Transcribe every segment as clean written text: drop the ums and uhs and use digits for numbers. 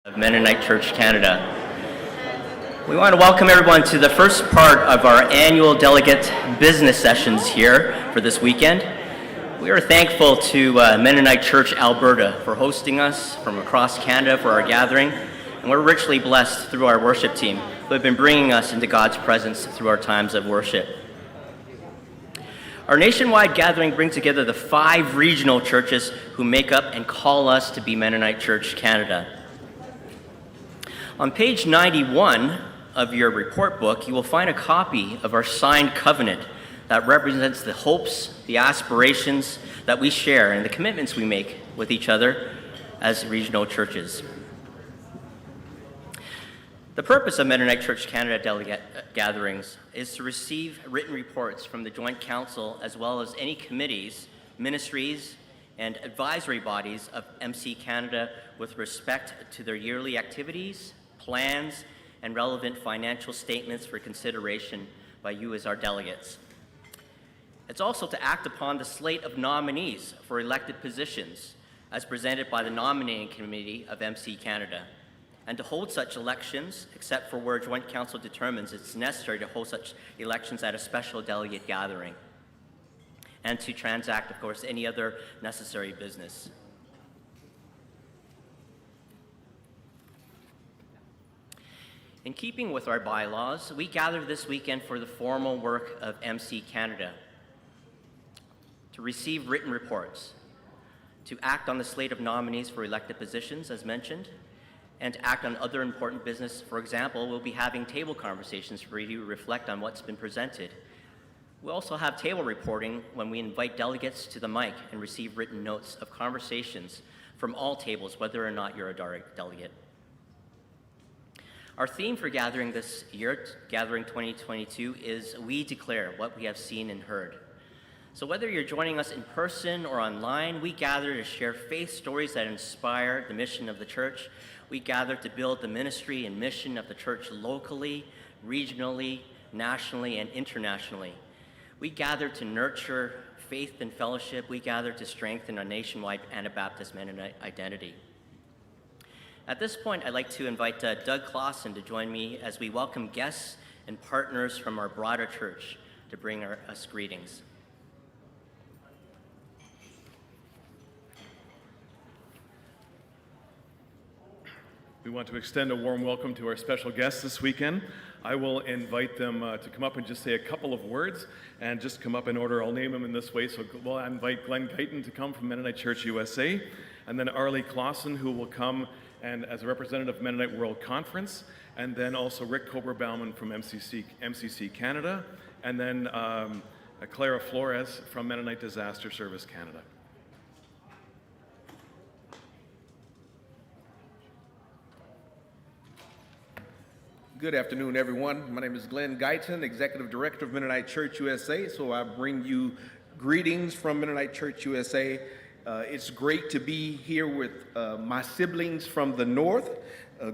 of Mennonite Church Canada. We want to welcome everyone to the first part of our annual Delegate Business Sessions here for this weekend. We are thankful to Mennonite Church Alberta for hosting us from across Canada for our gathering, and we're richly blessed through our worship team who have been bringing us into God's presence through our times of worship. Our nationwide gathering brings together the 5 regional churches who make up and call us to be Mennonite Church Canada. On page 91 of your report book, you will find a copy of our signed covenant that represents the hopes, the aspirations that we share, and the commitments we make with each other as regional churches. The purpose of Mennonite Church Canada delegate gatherings is to receive written reports from the Joint Council as well as any committees, ministries, and advisory bodies of MC Canada with respect to their yearly activities, plans, and relevant financial statements for consideration by you as our delegates. It's also to act upon the slate of nominees for elected positions as presented by the nominating committee of MC Canada, and to hold such elections, except for where Joint Council determines it's necessary to hold such elections at a special delegate gathering, and to transact, of course, any other necessary business. In keeping with our bylaws, we gather this weekend for the formal work of MC Canada, to receive written reports, to act on the slate of nominees for elected positions, as mentioned, and to act on other important business. For example, we'll be having table conversations for you to reflect on what's been presented. We'll also have table reporting when we invite delegates to the mic and receive written notes of conversations from all tables, whether or not you're a delegate. Our theme for gathering this year, Gathering 2022, is We Declare What We Have Seen and Heard. So whether you're joining us in person or online, we gather to share faith stories that inspire the mission of the church. We gather to build the ministry and mission of the church locally, regionally, nationally, and internationally. We gather to nurture faith and fellowship. We gather to strengthen our nationwide Anabaptist Mennonite identity. At this point, I'd like to invite Doug Clausen to join me as we welcome guests and partners from our broader church to bring us greetings. We want to extend a warm welcome to our special guests this weekend. I will invite them to come up and just say a couple of words and just come up in order. I'll name them in this way. So we'll invite Guyton to come from Mennonite Church USA, and then Arlie Clausen, who will come and as a representative of Mennonite World Conference, and then also Rick Kober-Bauman from MCC Canada, and then Clara Flores from Mennonite Disaster Service Canada. Good afternoon, everyone. My name is Guyton, Executive Director of Mennonite Church USA. So I bring you greetings from Mennonite Church USA. It's great to be here with my siblings from the north.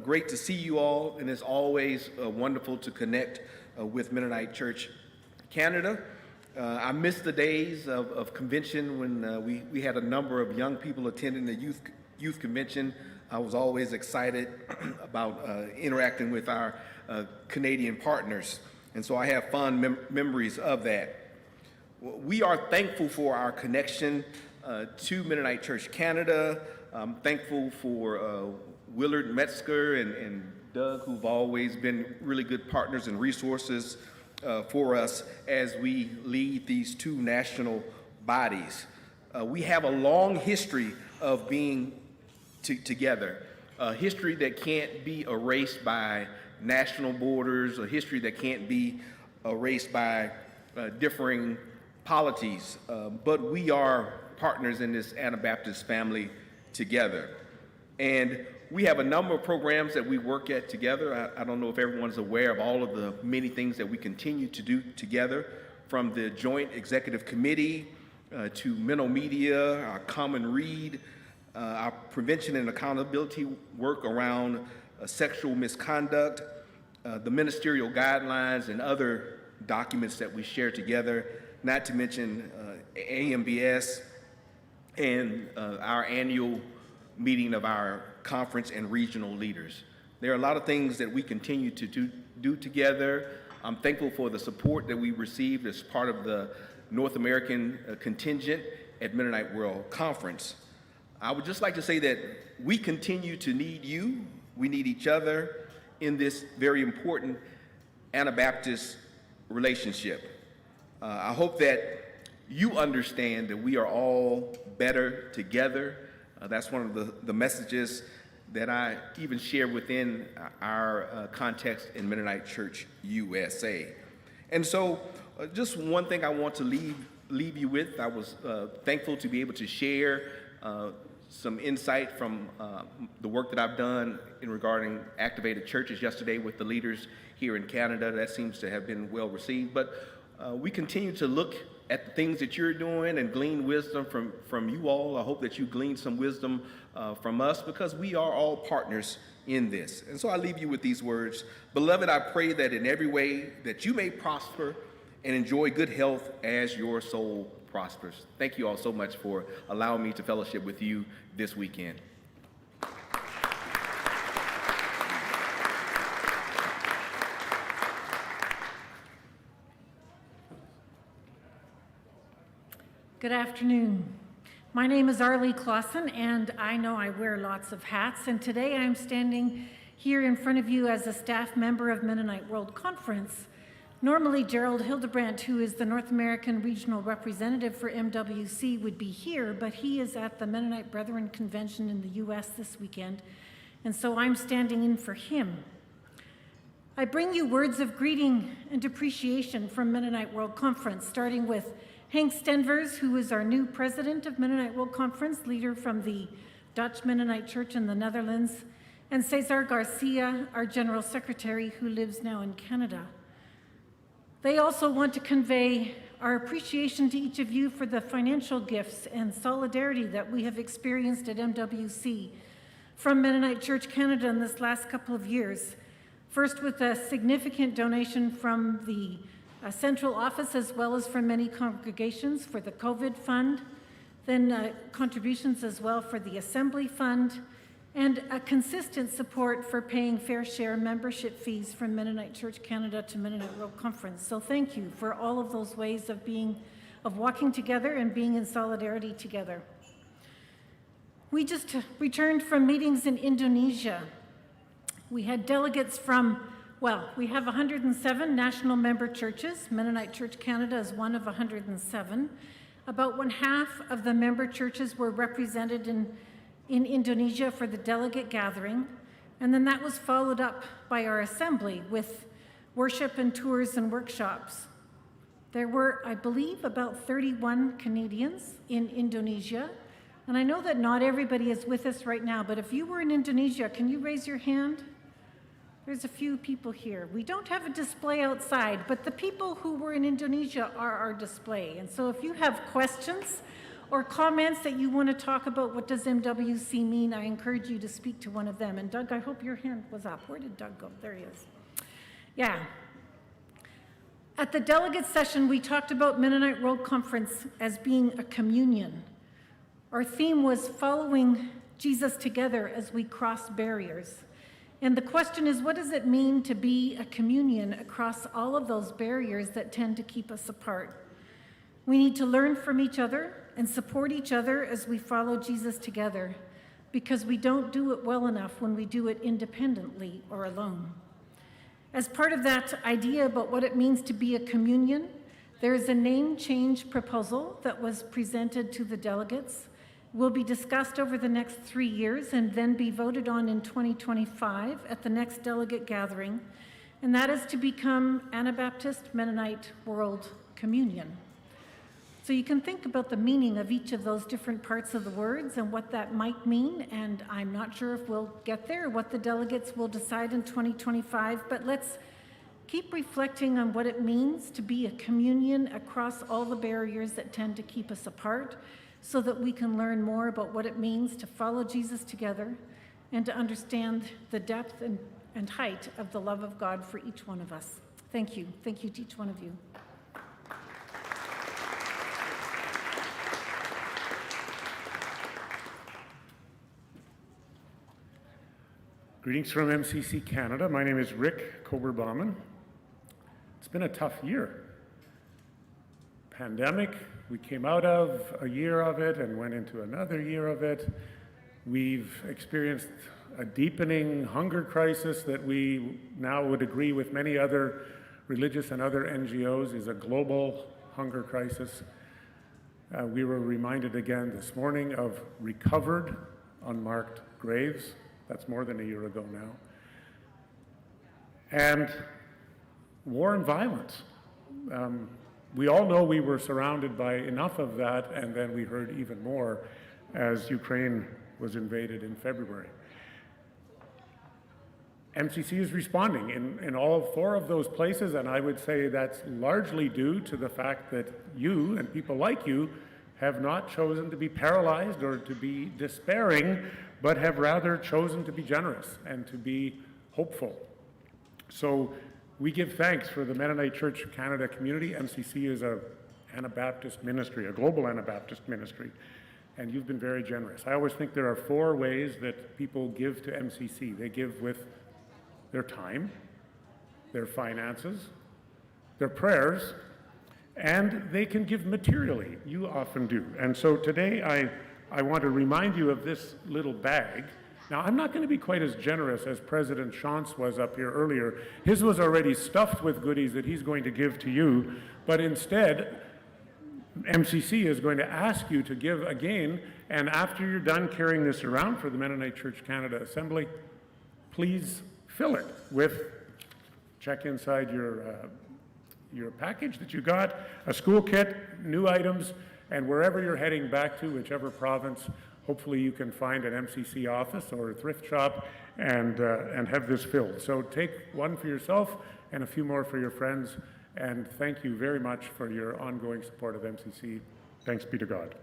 Great to see you all, and it's always wonderful to connect with Mennonite Church Canada. I miss the days of convention when we had a number of young people attending the youth convention. I was always excited about interacting with our Canadian partners, and so I have fond memories of that. We are thankful for our connection to Mennonite Church Canada. I'm thankful for Willard Metzger and Doug, who've always been really good partners and resources for us as we lead these 2 national bodies. We have a long history of being together, a history that can't be erased by national borders, a history that can't be erased by differing polities, but we are partners in this Anabaptist family together. And we have a number of programs that we work at together. I don't know if everyone's aware of all of the many things that we continue to do together, from the Joint Executive Committee to Menno Media, our Common Read, our prevention and accountability work around sexual misconduct, the ministerial guidelines and other documents that we share together, not to mention AMBS and our annual meeting of our conference and regional leaders. There are a lot of things that we continue to do together. I'm thankful for the support that we received as part of the North American contingent at Mennonite World Conference. I would just like to say that we continue to need you. We need each other in this very important Anabaptist relationship. I hope that you understand that we are all better together. That's one of the messages that I even share within our context in Mennonite Church USA. And so just one thing I want to leave you with. I was thankful to be able to share some insight from the work that I've done in regarding activated churches yesterday with the leaders here in Canada. That seems to have been well received. But we continue to look at the things that you're doing and glean wisdom from you all. I hope that you glean some wisdom from us, because we are all partners in this. And so I leave you with these words. Beloved, I pray that in every way that you may prosper and enjoy good health as your soul prospers. Thank you all so much for allowing me to fellowship with you this weekend. Good afternoon. My name is Arlie Clausen, and I know I wear lots of hats, and today I'm standing here in front of you as a staff member of Mennonite World Conference. Normally, Gerald Hildebrandt, who is the North American Regional Representative for MWC, would be here, but he is at the Mennonite Brethren Convention in the U.S. this weekend, and so I'm standing in for him. I bring you words of greeting and appreciation from Mennonite World Conference, starting with Henk Stenvers, who is our new president of Mennonite World Conference, leader from the Dutch Mennonite Church in the Netherlands, and Cesar Garcia, our general secretary, who lives now in Canada. They also want to convey our appreciation to each of you for the financial gifts and solidarity that we have experienced at MWC from Mennonite Church Canada in this last couple of years. First, with a significant donation from the central office, as well as from many congregations for the COVID fund, then contributions as well for the Assembly Fund, and a consistent support for paying fair share membership fees from Mennonite Church Canada to Mennonite World Conference. So thank you for all of those ways of walking together and being in solidarity together. We just returned from meetings in Indonesia. We had delegates from, well, we have 107 national member churches. Mennonite Church Canada is one of 107. About 1/2 of the member churches were represented in Indonesia for the delegate gathering, and then that was followed up by our assembly with worship and tours and workshops. There were, I believe, about 31 Canadians in Indonesia, and I know that not everybody is with us right now, but if you were in Indonesia, can you raise your hand? There's a few people here. We don't have a display outside, but the people who were in Indonesia are our display, and so if you have questions or comments that you want to talk about what does MWC mean, I encourage you to speak to one of them. And Doug, I hope your hand was up. Where did Doug go? There he is. Yeah. At the Delegate Session, we talked about Mennonite World Conference as being a communion. Our theme was following Jesus together as we cross barriers. And the question is, what does it mean to be a communion across all of those barriers that tend to keep us apart? We need to learn from each other and support each other as we follow Jesus together, because we don't do it well enough when we do it independently or alone. As part of that idea about what it means to be a communion, there is a name change proposal that was presented to the delegates. It will be discussed over the next 3 years and then be voted on in 2025 at the next delegate gathering, and that is to become Anabaptist Mennonite World Communion. So you can think about the meaning of each of those different parts of the words and what that might mean, and I'm not sure if we'll get there or what the delegates will decide in 2025, but let's keep reflecting on what it means to be a communion across all the barriers that tend to keep us apart, so that we can learn more about what it means to follow Jesus together and to understand the depth and height of the love of God for each one of us. Thank you. Thank you to each one of you. Greetings from MCC Canada. My name is Rick Kober-Bauman. It's been a tough year. Pandemic, we came out of a year of it and went into another year of it. We've experienced a deepening hunger crisis that we now would agree with many other religious and other NGOs is a global hunger crisis. We were reminded again this morning of recovered unmarked graves. That's more than a year ago now. And war and violence. We all know we were surrounded by enough of that, and then we heard even more as Ukraine was invaded in February. MCC is responding in all 4 of those places, and I would say that's largely due to the fact that you and people like you have not chosen to be paralyzed or to be despairing, but have rather chosen to be generous and to be hopeful. So we give thanks for the Mennonite Church Canada community. MCC is an Anabaptist ministry, a global Anabaptist ministry, and you've been very generous. I always think there are 4 ways that people give to MCC. They give with their time, their finances, their prayers, and they can give materially. You often do. And so today I want to remind you of this little bag. Now, I'm not going to be quite as generous as President Shantz was up here earlier. His was already stuffed with goodies that he's going to give to you, but instead, MCC is going to ask you to give again, and after you're done carrying this around for the Mennonite Church Canada Assembly, please fill it with, check inside your package that you got, a school kit, new items, and wherever you're heading back to, whichever province, hopefully you can find an MCC office or a thrift shop and have this filled. So take one for yourself and a few more for your friends, and thank you very much for your ongoing support of MCC. Thanks be to God.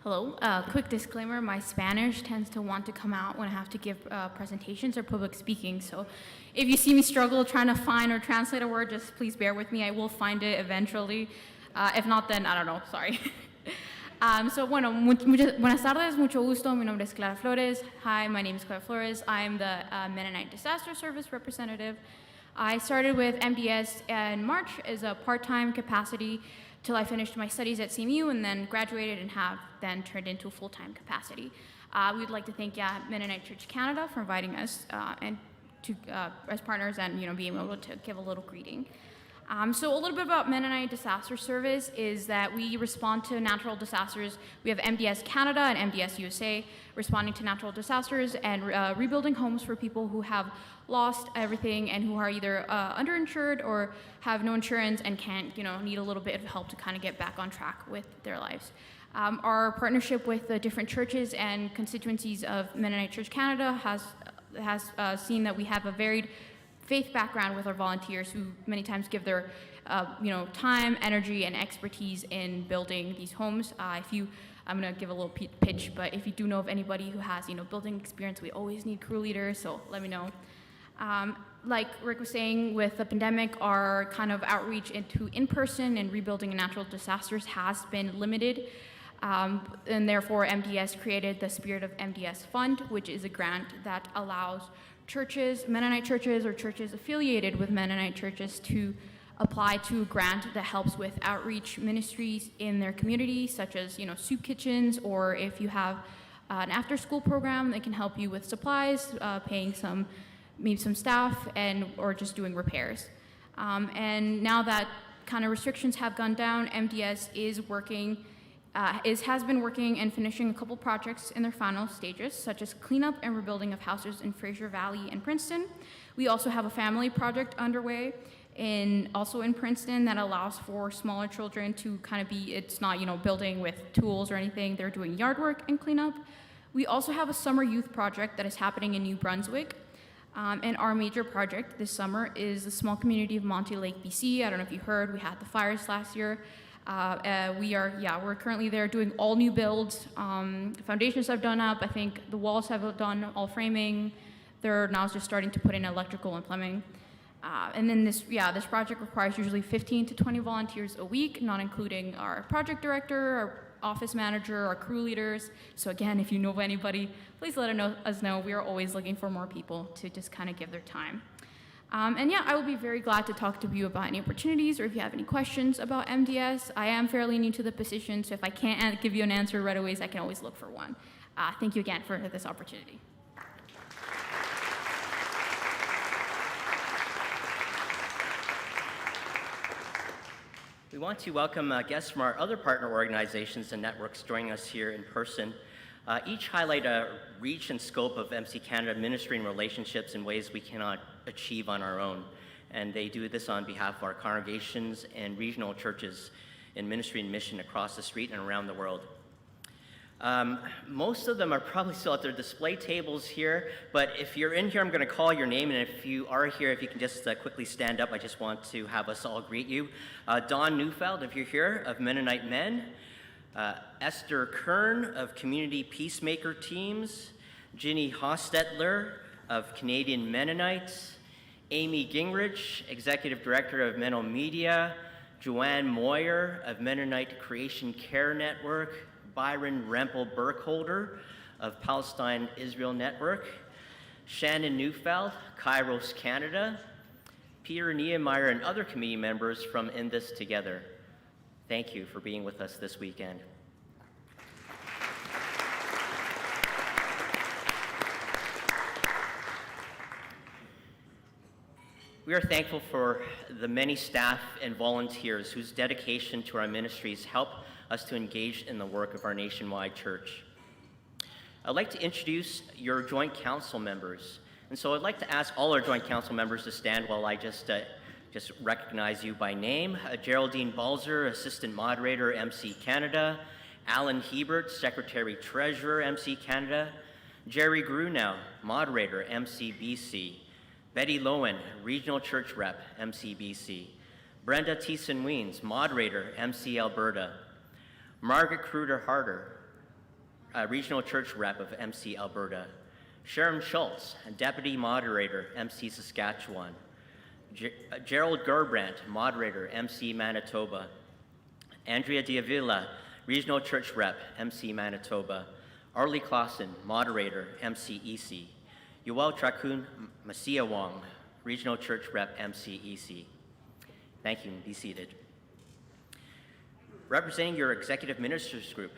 Hello, quick disclaimer, my Spanish tends to want to come out when I have to give presentations or public speaking, so if you see me struggle trying to find or translate a word, just please bear with me, I will find it eventually. If not, then I don't know, sorry. So bueno, buenas tardes, mucho gusto, mi nombre es Clara Flores. Hi, my name is Clara Flores. I'm the Mennonite Disaster Service representative. I started with MDS in March as a part-time capacity till I finished my studies at CMU and then graduated and have then turned into a full-time capacity. We'd like to thank Mennonite Church Canada for inviting us and to as partners and being able to give a little greeting. So a little bit about Mennonite Disaster Service is that we respond to natural disasters. We have MDS Canada and MDS USA responding to natural disasters and rebuilding homes for people who have lost everything and who are either underinsured or have no insurance and can't, need a little bit of help to kind of get back on track with their lives. Our partnership with the different churches and constituencies of Mennonite Church Canada has seen that we have a varied faith background with our volunteers who many times give their time, energy, and expertise in building these homes. I'm going to give a little pitch, but if you do know of anybody who has building experience, we always need crew leaders, so let me know. Like Rick was saying, with the pandemic, our kind of outreach into in-person and rebuilding natural disasters has been limited. And therefore, MDS created the Spirit of MDS Fund, which is a grant that allows churches, Mennonite churches, or churches affiliated with Mennonite churches to apply to a grant that helps with outreach ministries in their community, such as soup kitchens, or if you have an after-school program that can help you with supplies, paying maybe some staff, or just doing repairs. And now that kind of restrictions have gone down, MDS has been working and finishing a couple projects in their final stages, such as cleanup and rebuilding of houses in Fraser Valley and Princeton. We also have a family project underway also in Princeton that allows for smaller children to kind of it's not building with tools or anything, they're doing yard work and cleanup. We also have a summer youth project that is happening in New Brunswick. And our major project this summer is the small community of Monty Lake, BC. I don't know if you heard, we had the fires last year. We're currently there doing all new builds. Foundations have done up. I think the walls have done all framing. They're now just starting to put in electrical and plumbing. And then this project requires usually 15 to 20 volunteers a week, not including our project director, our office manager, our crew leaders. So again, if you know of anybody, please let us know. We are always looking for more people to just kind of give their time. I will be very glad to talk to you about any opportunities or if you have any questions about MDS. I am fairly new to the position, so if I can't give you an answer right away, I can always look for one. Thank you again for this opportunity. We want to welcome guests from our other partner organizations and networks joining us here in person. Each highlight a reach and scope of MC Canada ministering relationships in ways we cannot achieve on our own. And they do this on behalf of our congregations and regional churches in ministry and mission across the street and around the world. Most of them are probably still at their display tables here, but if you're in here, I'm going to call your name, and if you are here, if you can just quickly stand up, I just want to have us all greet you. Don Neufeld, if you're here, of Mennonite Men. Esther Kern of Community Peacemaker Teams. Ginny Hostetler of Canadian Mennonites. Amy Gingrich, Executive Director of Menno Media. Joanne Moyer of Mennonite Creation Care Network. Byron Rempel Burkholder of Palestine Israel Network, Shannon Neufeld, Kairos Canada, Peter Niemeyer, and other committee members from In This Together. Thank you for being with us this weekend. We are thankful for the many staff and volunteers whose dedication to our ministries help us to engage in the work of our nationwide church. I'd like to introduce your joint council members. And so I'd like to ask all our joint council members to stand while I just recognize you by name. Geraldine Balzer, Assistant Moderator, MC Canada. Alan Hebert, Secretary Treasurer, MC Canada. Jerry Grunow, Moderator, MC-BC. Betty Lowen, Regional Church Rep, MC-BC. Brenda Thiessen-Weens, Moderator, MC Alberta. Margaret Kruder-Harder, Regional Church Rep of MC Alberta. Sharon Schultz, Deputy Moderator, MC Saskatchewan. Gerald Gerbrandt, Moderator, MC Manitoba. Andrea Diavila, Regional Church Rep, MC Manitoba. Arlie Clausen, Moderator, MC EC. Yoel Trakun Masia Wong, Regional Church Rep, MC EC. Thank you, and be seated. Representing your Executive Ministers Group,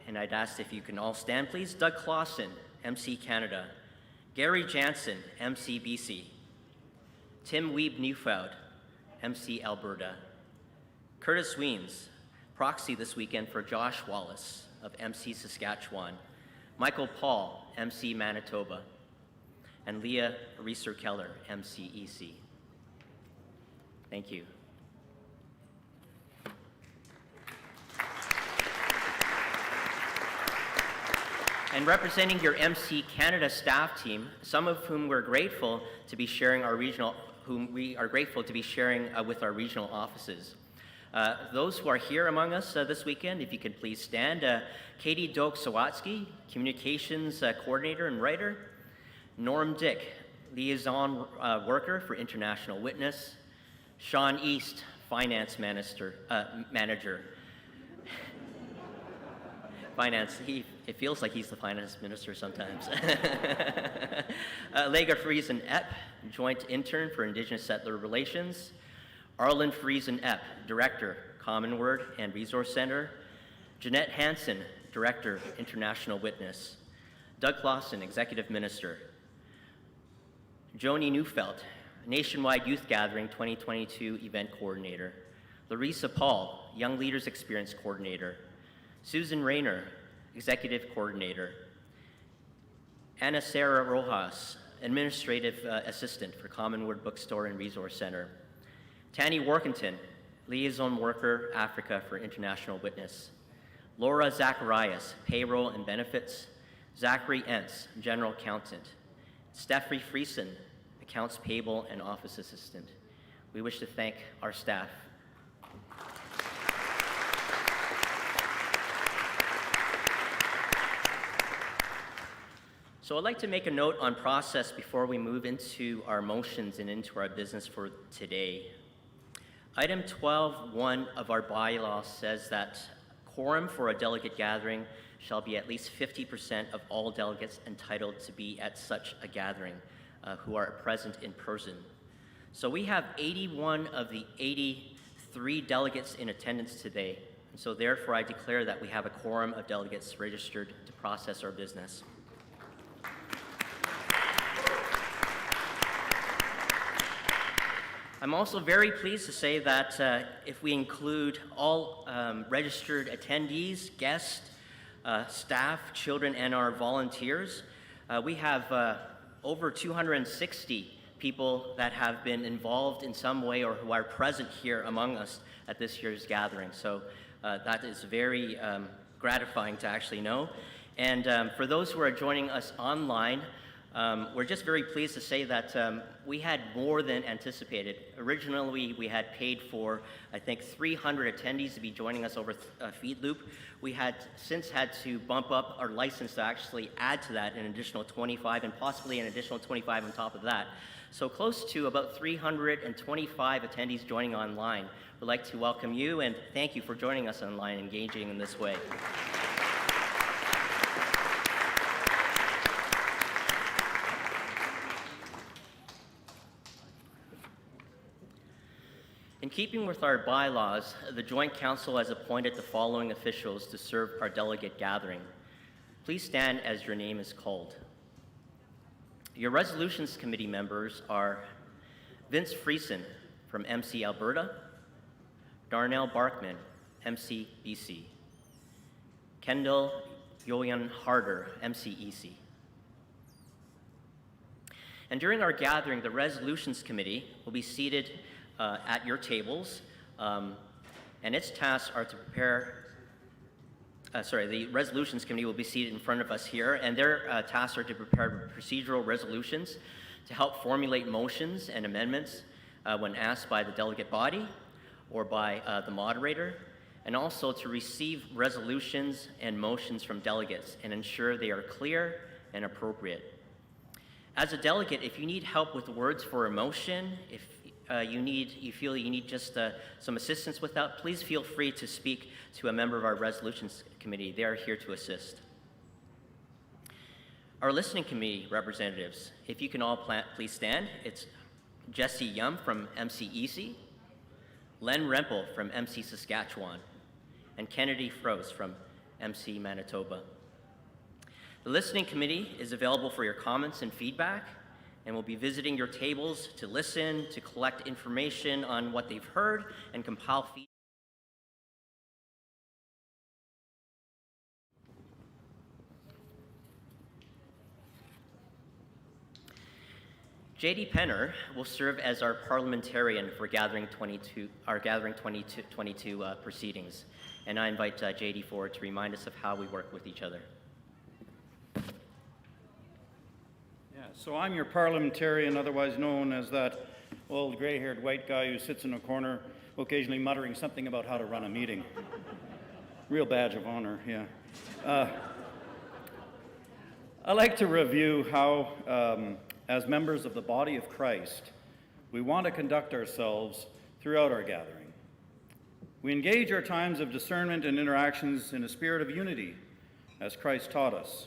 and I'd ask if you can all stand, please. Doug Clausen, MC Canada. Gary Jansen, MC BC. Tim Weeb Neufeld, MC Alberta. Curtis Weems, proxy this weekend for Josh Wallace of MC Saskatchewan. Michael Paul, MC Manitoba. And Leah Reeser-Keller, MC EC. Thank you. And representing your MC Canada staff team, some of whom we're grateful to be sharing with our regional offices. Those who are here among us this weekend, if you could please stand. Katie Doak-Sawatsky, Communications Coordinator and Writer. Norm Dick, Liaison Worker for International Witness. Sean East, Finance Manager. Finance, it feels like he's the finance minister sometimes. Lega Friesen-Epp, Joint Intern for Indigenous Settler Relations. Arlen Friesen-Epp, Director, Common Word and Resource Center. Jeanette Hansen, Director, International Witness. Doug Clausen, Executive Minister. Joni Neufeld, Nationwide Youth Gathering 2022 Event Coordinator. Larissa Paul, Young Leaders Experience Coordinator. Susan Rayner, Executive Coordinator. Ana Sarah Rojas, Administrative Assistant for Common Word Bookstore and Resource Center. Tanny Workington, Liaison Worker, Africa for International Witness. Laura Zacharias, Payroll and Benefits. Zachary Entz, General Accountant. Stephanie Friesen, Accounts Payable and Office Assistant. We wish to thank our staff. So I'd like to make a note on process before we move into our motions and into our business for today. Item 12.1 of our bylaw says that quorum for a delegate gathering shall be at least 50% of all delegates entitled to be at such a gathering who are present in person. So we have 81 of the 83 delegates in attendance today. And so therefore I declare that we have a quorum of delegates registered to process our business. I'm also very pleased to say that if we include all registered attendees, guests, staff, children, and our volunteers, we have over 260 people that have been involved in some way or who are present here among us at this year's gathering. So that is very gratifying to actually know. And for those who are joining us online, we're just very pleased to say that we had more than anticipated. Originally, we had paid for, I think, 300 attendees to be joining us over Feed Loop. We had since had to bump up our license to actually add to that an additional 25 and possibly an additional 25 on top of that. So close to about 325 attendees joining online. We'd like to welcome you and thank you for joining us online, engaging in this way. In keeping with our bylaws, the Joint Council has appointed the following officials to serve our delegate gathering. Please stand as your name is called. Your Resolutions Committee members are Vince Friesen from MC Alberta, Darnell Barkman, MC BC, Kendall Yoyan Harder, MCEC. And during our gathering, the Resolutions Committee will be seated at your tables, and its tasks are to prepare, the Resolutions Committee will be seated in front of us here, and their tasks are to prepare procedural resolutions to help formulate motions and amendments when asked by the delegate body or by the moderator, and also to receive resolutions and motions from delegates and ensure they are clear and appropriate. As a delegate, if you need help with words for a motion, if you feel you need just some assistance with that, please feel free to speak to a member of our Resolutions Committee. They are here to assist. Our Listening Committee representatives, if you can all please stand. It's Jesse Yum from MCEC, Len Rempel from MC Saskatchewan, and Kennedy Froese from MC Manitoba. The Listening Committee is available for your comments and feedback, and will be visiting your tables to listen, to collect information on what they've heard, and compile feedback. JD Penner will serve as our parliamentarian for our Gathering 2022 proceedings, and I invite JD forward to remind us of how we work with each other. So I'm your parliamentarian, otherwise known as that old gray-haired white guy who sits in a corner occasionally muttering something about how to run a meeting. Real badge of honor, yeah. I like to review how, as members of the body of Christ, we want to conduct ourselves throughout our gathering. We engage our times of discernment and interactions in a spirit of unity, as Christ taught us,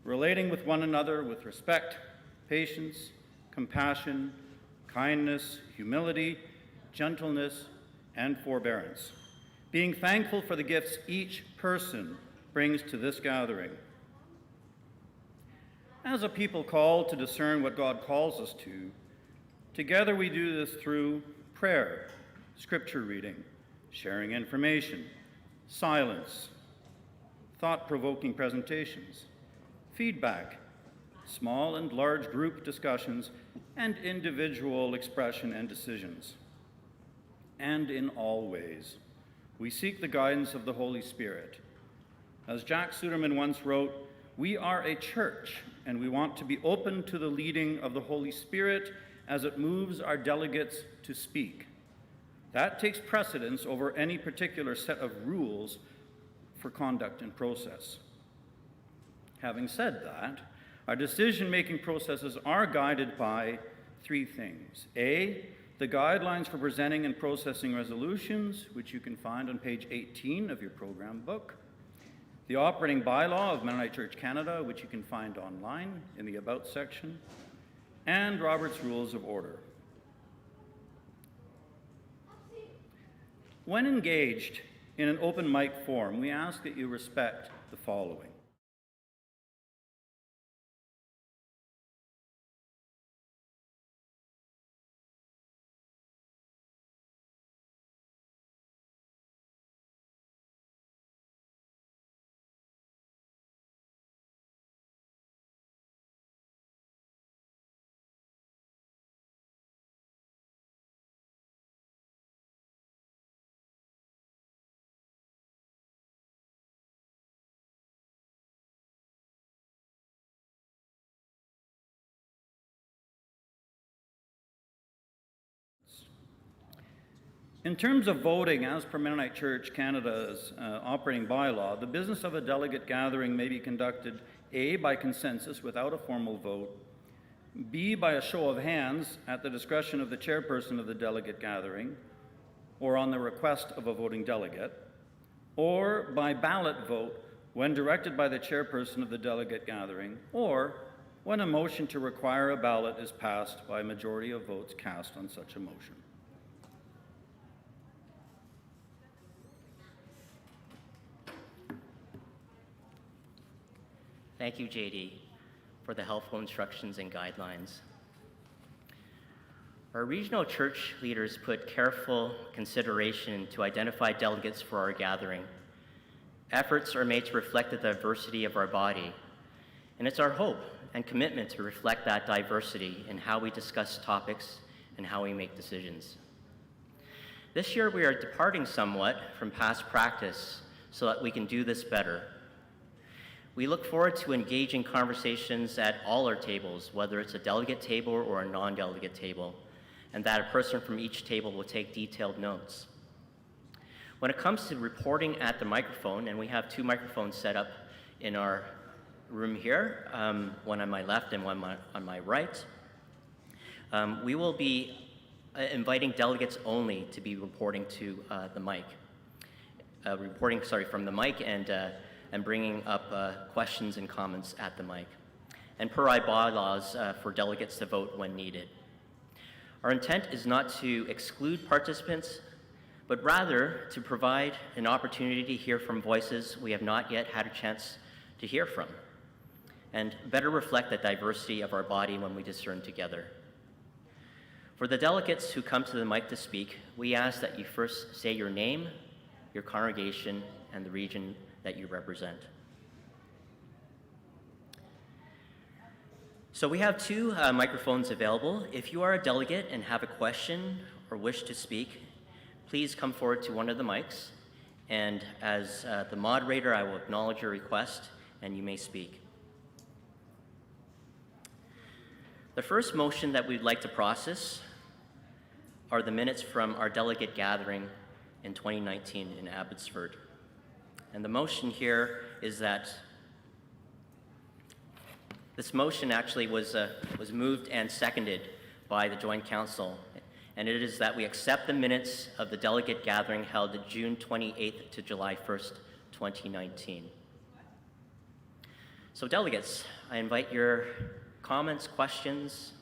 relating with one another with respect, patience, compassion, kindness, humility, gentleness, and forbearance, being thankful for the gifts each person brings to this gathering. As a people called to discern what God calls us to, together we do this through prayer, scripture reading, sharing information, silence, thought-provoking presentations, feedback, small and large group discussions, and individual expression and decisions. And in all ways, we seek the guidance of the Holy Spirit. As Jack Suderman once wrote, we are a church, and we want to be open to the leading of the Holy Spirit as it moves our delegates to speak. That takes precedence over any particular set of rules for conduct and process. Having said that, Our decision-making processes are guided by three things. A, the guidelines for presenting and processing resolutions, which you can find on page 18 of your program book. The operating bylaw of Mennonite Church Canada, which you can find online in the About section. And Robert's Rules of Order. When engaged in an open mic forum, we ask that you respect the following. In terms of voting, as per Mennonite Church Canada's operating bylaw, the business of a delegate gathering may be conducted A, by consensus without a formal vote, B, by a show of hands at the discretion of the chairperson of the delegate gathering, or on the request of a voting delegate, or by ballot vote when directed by the chairperson of the delegate gathering, or when a motion to require a ballot is passed by a majority of votes cast on such a motion. Thank you, JD, for the helpful instructions and guidelines. Our regional church leaders put careful consideration to identify delegates for our gathering. Efforts are made to reflect the diversity of our body, and it's our hope and commitment to reflect that diversity in how we discuss topics and how we make decisions. This year, we are departing somewhat from past practice so that we can do this better. We look forward to engaging conversations at all our tables, whether it's a delegate table or a non-delegate table, and that a person from each table will take detailed notes. When it comes to reporting at the microphone, and we have 2 microphones set up in our room here, one on my left and one on my right, we will be inviting delegates only to be reporting to the mic. From the mic and bringing up questions and comments at the mic, and per our bylaws for delegates to vote when needed. Our intent is not to exclude participants, but rather to provide an opportunity to hear from voices we have not yet had a chance to hear from, and better reflect the diversity of our body when we discern together. For the delegates who come to the mic to speak, we ask that you first say your name, your congregation, and the region that you represent. So we have 2 microphones available. If you are a delegate and have a question or wish to speak, please come forward to one of the mics, and as the moderator, I will acknowledge your request and you may speak. The first motion that we'd like to process are the minutes from our delegate gathering in 2019 in Abbotsford. And the motion here is that this motion actually was moved and seconded by the Joint Council, and it is that we accept the minutes of the delegate gathering held June 28th to July 1st, 2019. So delegates, I invite your comments, questions.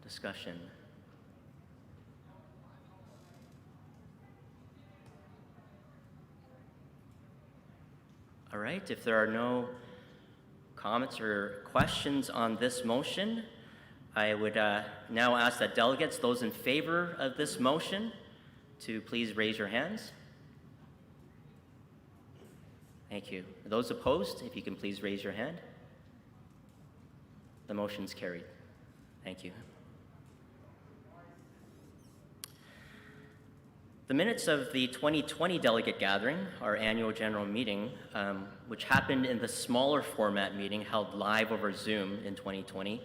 Discussion. All right, if there are no comments or questions on this motion, I would now ask that delegates, those in favor of this motion, to please raise your hands. Thank you. Those opposed, if you can please raise your hand. The motion's carried. Thank you. The minutes of the 2020 delegate gathering, our annual general meeting, which happened in the smaller format meeting held live over Zoom in 2020,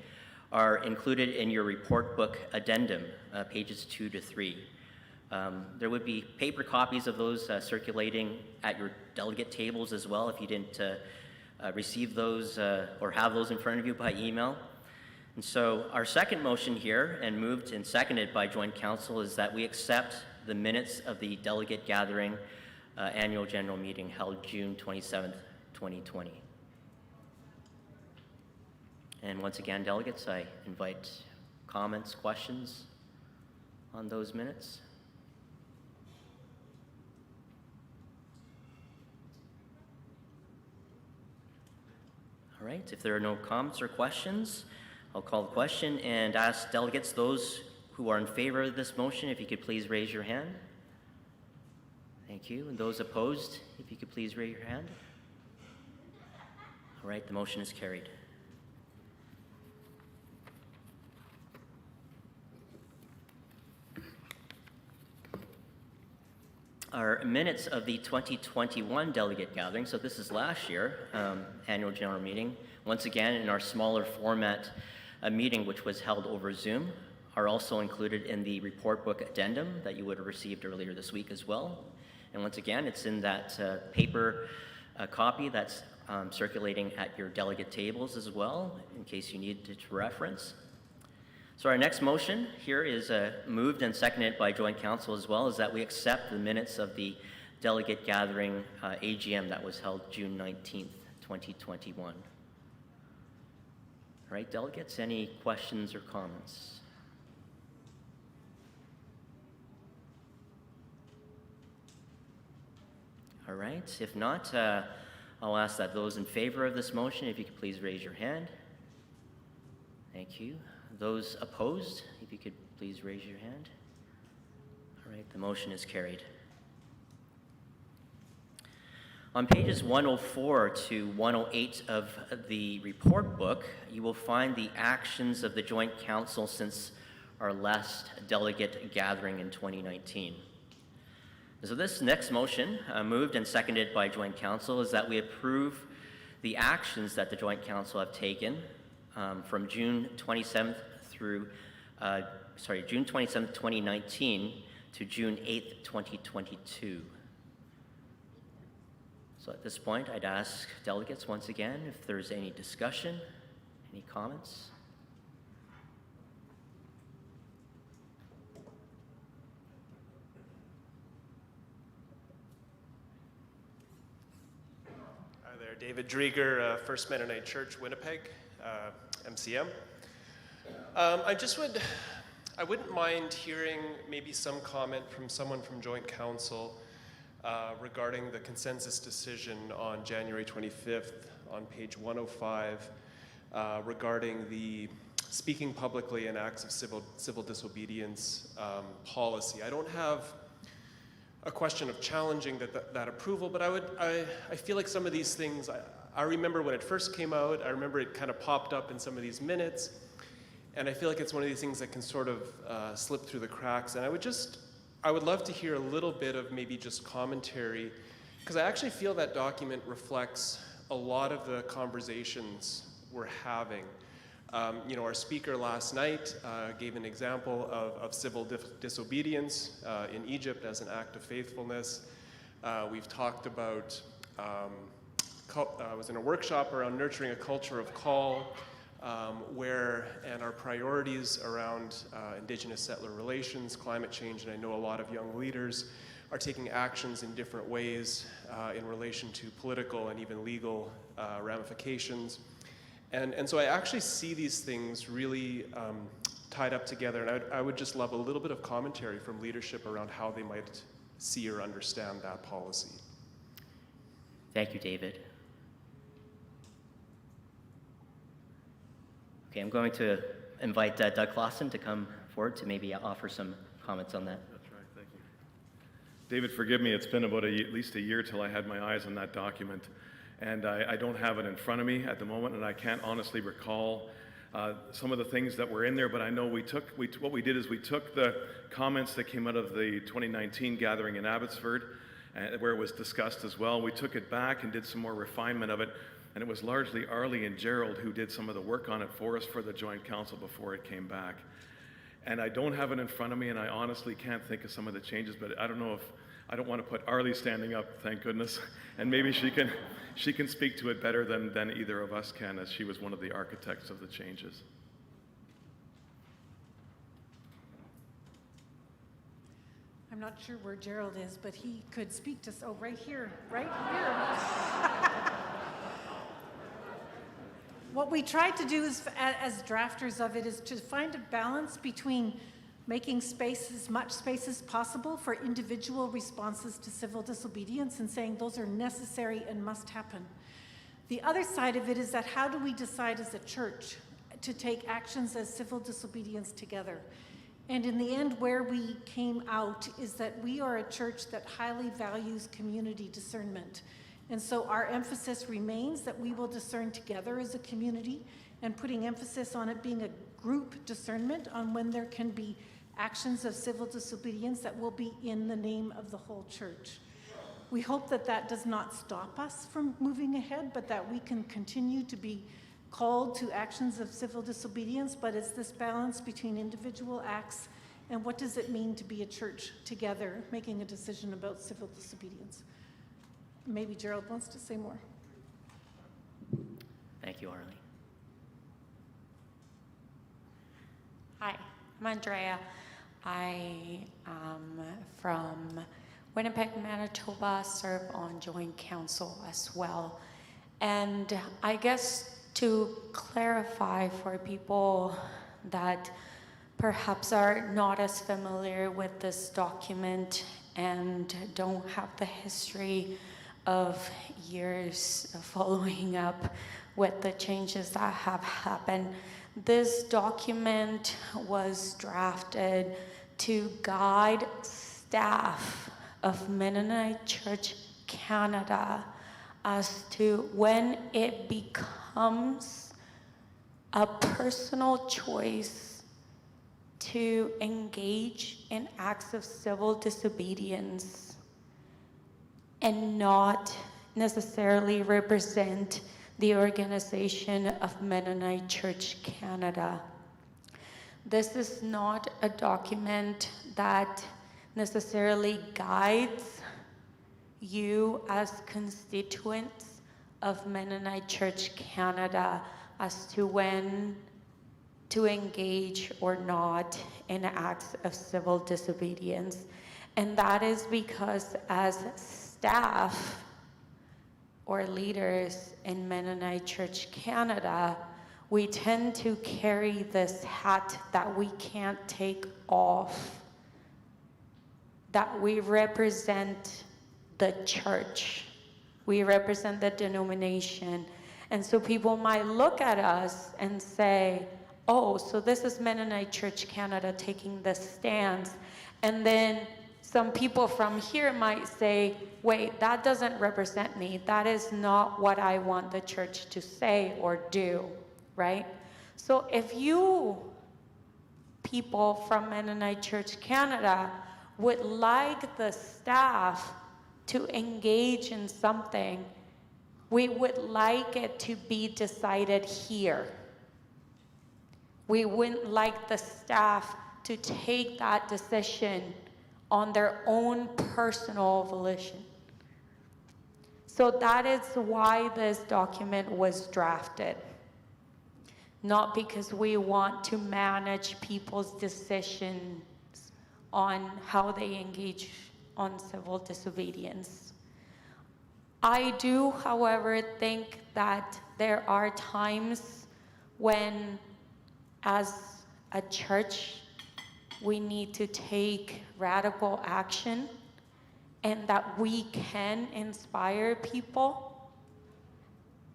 are included in your report book addendum, pages 2 to 3. There would be paper copies of those circulating at your delegate tables as well if you didn't receive those or have those in front of you by email. And so our second motion here, and moved and seconded by joint council, is that we accept the minutes of the delegate gathering annual general meeting held June 27th, 2020. And once again, delegates, I invite comments, questions on those minutes. All right, if there are no comments or questions, I'll call the question and ask delegates, those who are in favor of this motion, if you could please raise your hand. Thank you. And those opposed, if you could please raise your hand. All right, the motion is carried. Our minutes of the 2021 delegate gathering, so this is last year, annual general meeting, once again in our smaller format meeting, which was held over Zoom, are also included in the report book addendum that you would have received earlier this week as well. And once again, it's in that paper copy that's circulating at your delegate tables as well, in case you need to reference. So our next motion here is moved and seconded by joint council as well, is that we accept the minutes of the delegate gathering AGM that was held June 19th, 2021. All right, delegates, any questions or comments? All right, if not, I'll ask that those in favor of this motion, if you could please raise your hand. Thank you. Those opposed, if you could please raise your hand. All right, the motion is carried. On pages 104 to 108 of the report book, you will find the actions of the joint council since our last delegate gathering in 2019. So this next motion, moved and seconded by joint council, is that we approve the actions that the joint council have taken from June 27th through, June 27th, 2019 to June 8th, 2022. So at this point, I'd ask delegates once again if there's any discussion, any comments. Hi there, David Drieger, First Mennonite Church, Winnipeg, MCM. I wouldn't mind hearing maybe some comment from someone from Joint Council regarding the consensus decision on January 25th on page 105 regarding the speaking publicly and acts of civil disobedience policy. I don't have a question of challenging that approval, but I feel like some of these things, I remember when it first came out, I remember it kind of popped up in some of these minutes, and I feel like it's one of these things that can sort of slip through the cracks. And I would love to hear a little bit of maybe just commentary, because I actually feel that document reflects a lot of the conversations we're having. Our speaker last night gave an example of civil disobedience in Egypt as an act of faithfulness. We've talked about, I was in a workshop around nurturing a culture of call, and our priorities around Indigenous settler relations, climate change, and I know a lot of young leaders are taking actions in different ways in relation to political and even legal ramifications. And so I actually see these things really tied up together, and I would just love a little bit of commentary from leadership around how they might see or understand that policy. Thank you, David. Okay, I'm going to invite Doug Clausen to come forward to maybe offer some comments on that. That's right, thank you. David, forgive me, it's been about at least a year till I had my eyes on that document. And I don't have it in front of me at the moment, and I can't honestly recall some of the things that were in there, but I know what we did is we took the comments that came out of the 2019 gathering in Abbotsford, where it was discussed as well. We took it back and did some more refinement of it, and it was largely Arlie and Gerald who did some of the work on it for us for the Joint Council before it came back. And I don't have it in front of me, and I honestly can't think of some of the changes, but I don't know if, I don't want to put Arlie standing up, thank goodness, and maybe she can speak to it better than either of us can, as she was one of the architects of the changes. I'm not sure where Gerald is, but he could speak to us. Oh, right here, right here. What we tried to do is, as drafters of it, is to find a balance between making space, as much space as possible for individual responses to civil disobedience and saying those are necessary and must happen. The other side of it is that how do we decide as a church to take actions as civil disobedience together? And in the end, where we came out is that we are a church that highly values community discernment. And so our emphasis remains that we will discern together as a community, and putting emphasis on it being a group discernment on when there can be actions of civil disobedience that will be in the name of the whole church. We hope that that does not stop us from moving ahead, but that we can continue to be called to actions of civil disobedience, but it's this balance between individual acts and what does it mean to be a church together making a decision about civil disobedience. Maybe Gerald wants to say more. Thank you, Arlie. Hi, I'm Andrea. I am from Winnipeg, Manitoba, serve on Joint Council as well. And I guess to clarify for people that perhaps are not as familiar with this document and don't have the history of years following up with the changes that have happened, this document was drafted to guide staff of Mennonite Church Canada as to when it becomes a personal choice to engage in acts of civil disobedience and not necessarily represent the organization of Mennonite Church Canada. This is not a document that necessarily guides you as constituents of Mennonite Church Canada as to when to engage or not in acts of civil disobedience. And that is because as staff or leaders in Mennonite Church Canada, we tend to carry this hat that we can't take off, that we represent the church. We represent the denomination. And so people might look at us and say, oh, so this is Mennonite Church Canada taking this stance. And then some people from here might say, wait, that doesn't represent me. That is not what I want the church to say or do, right? So if you people from Mennonite Church Canada would like the staff to engage in something, we would like it to be decided here. We wouldn't like the staff to take that decision on their own personal volition. So that is why this document was drafted. Not because we want to manage people's decisions on how they engage on civil disobedience. I do, however, think that there are times when, as a church, we need to take radical action and that we can inspire people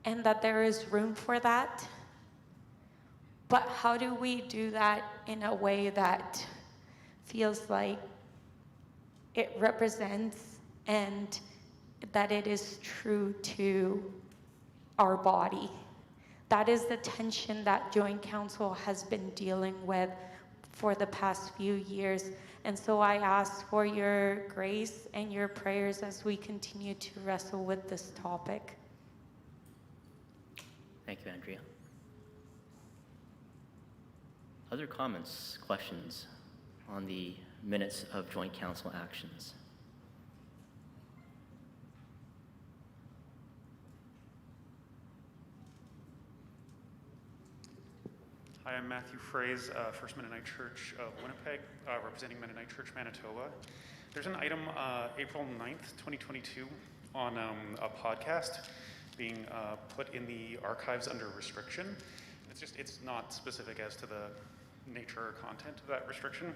and that there is room for that. But how do we do that in a way that feels like it represents and that it is true to our body? That is the tension that Joint Council has been dealing with for the past few years. And so I ask for your grace and your prayers as we continue to wrestle with this topic. Thank you, Andrea. Other comments, questions on the minutes of joint council actions? Hi, I'm Matthew Fraze, First Mennonite Church of Winnipeg, representing Mennonite Church, Manitoba. There's an item, April 9th, 2022, on a podcast being put in the archives under restriction. It's not specific as to the nature or content of that restriction.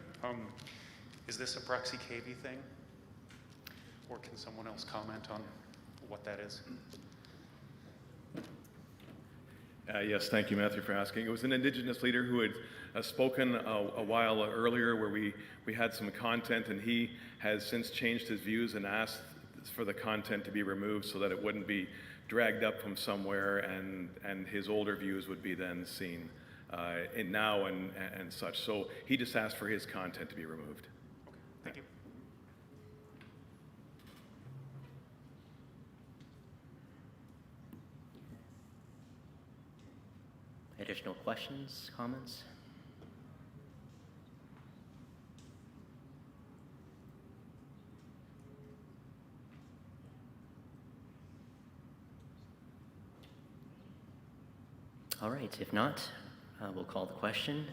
Is this a Bruxy KV thing? Or can someone else comment on what that is? Yes, thank you, Matthew, for asking. It was an Indigenous leader who had spoken a while earlier where we had some content, and he has since changed his views and asked for the content to be removed so that it wouldn't be dragged up from somewhere, and his older views would be then seen now and such. So he just asked for his content to be removed. Okay, thank you. Additional questions, comments? All right, if not, we'll call the question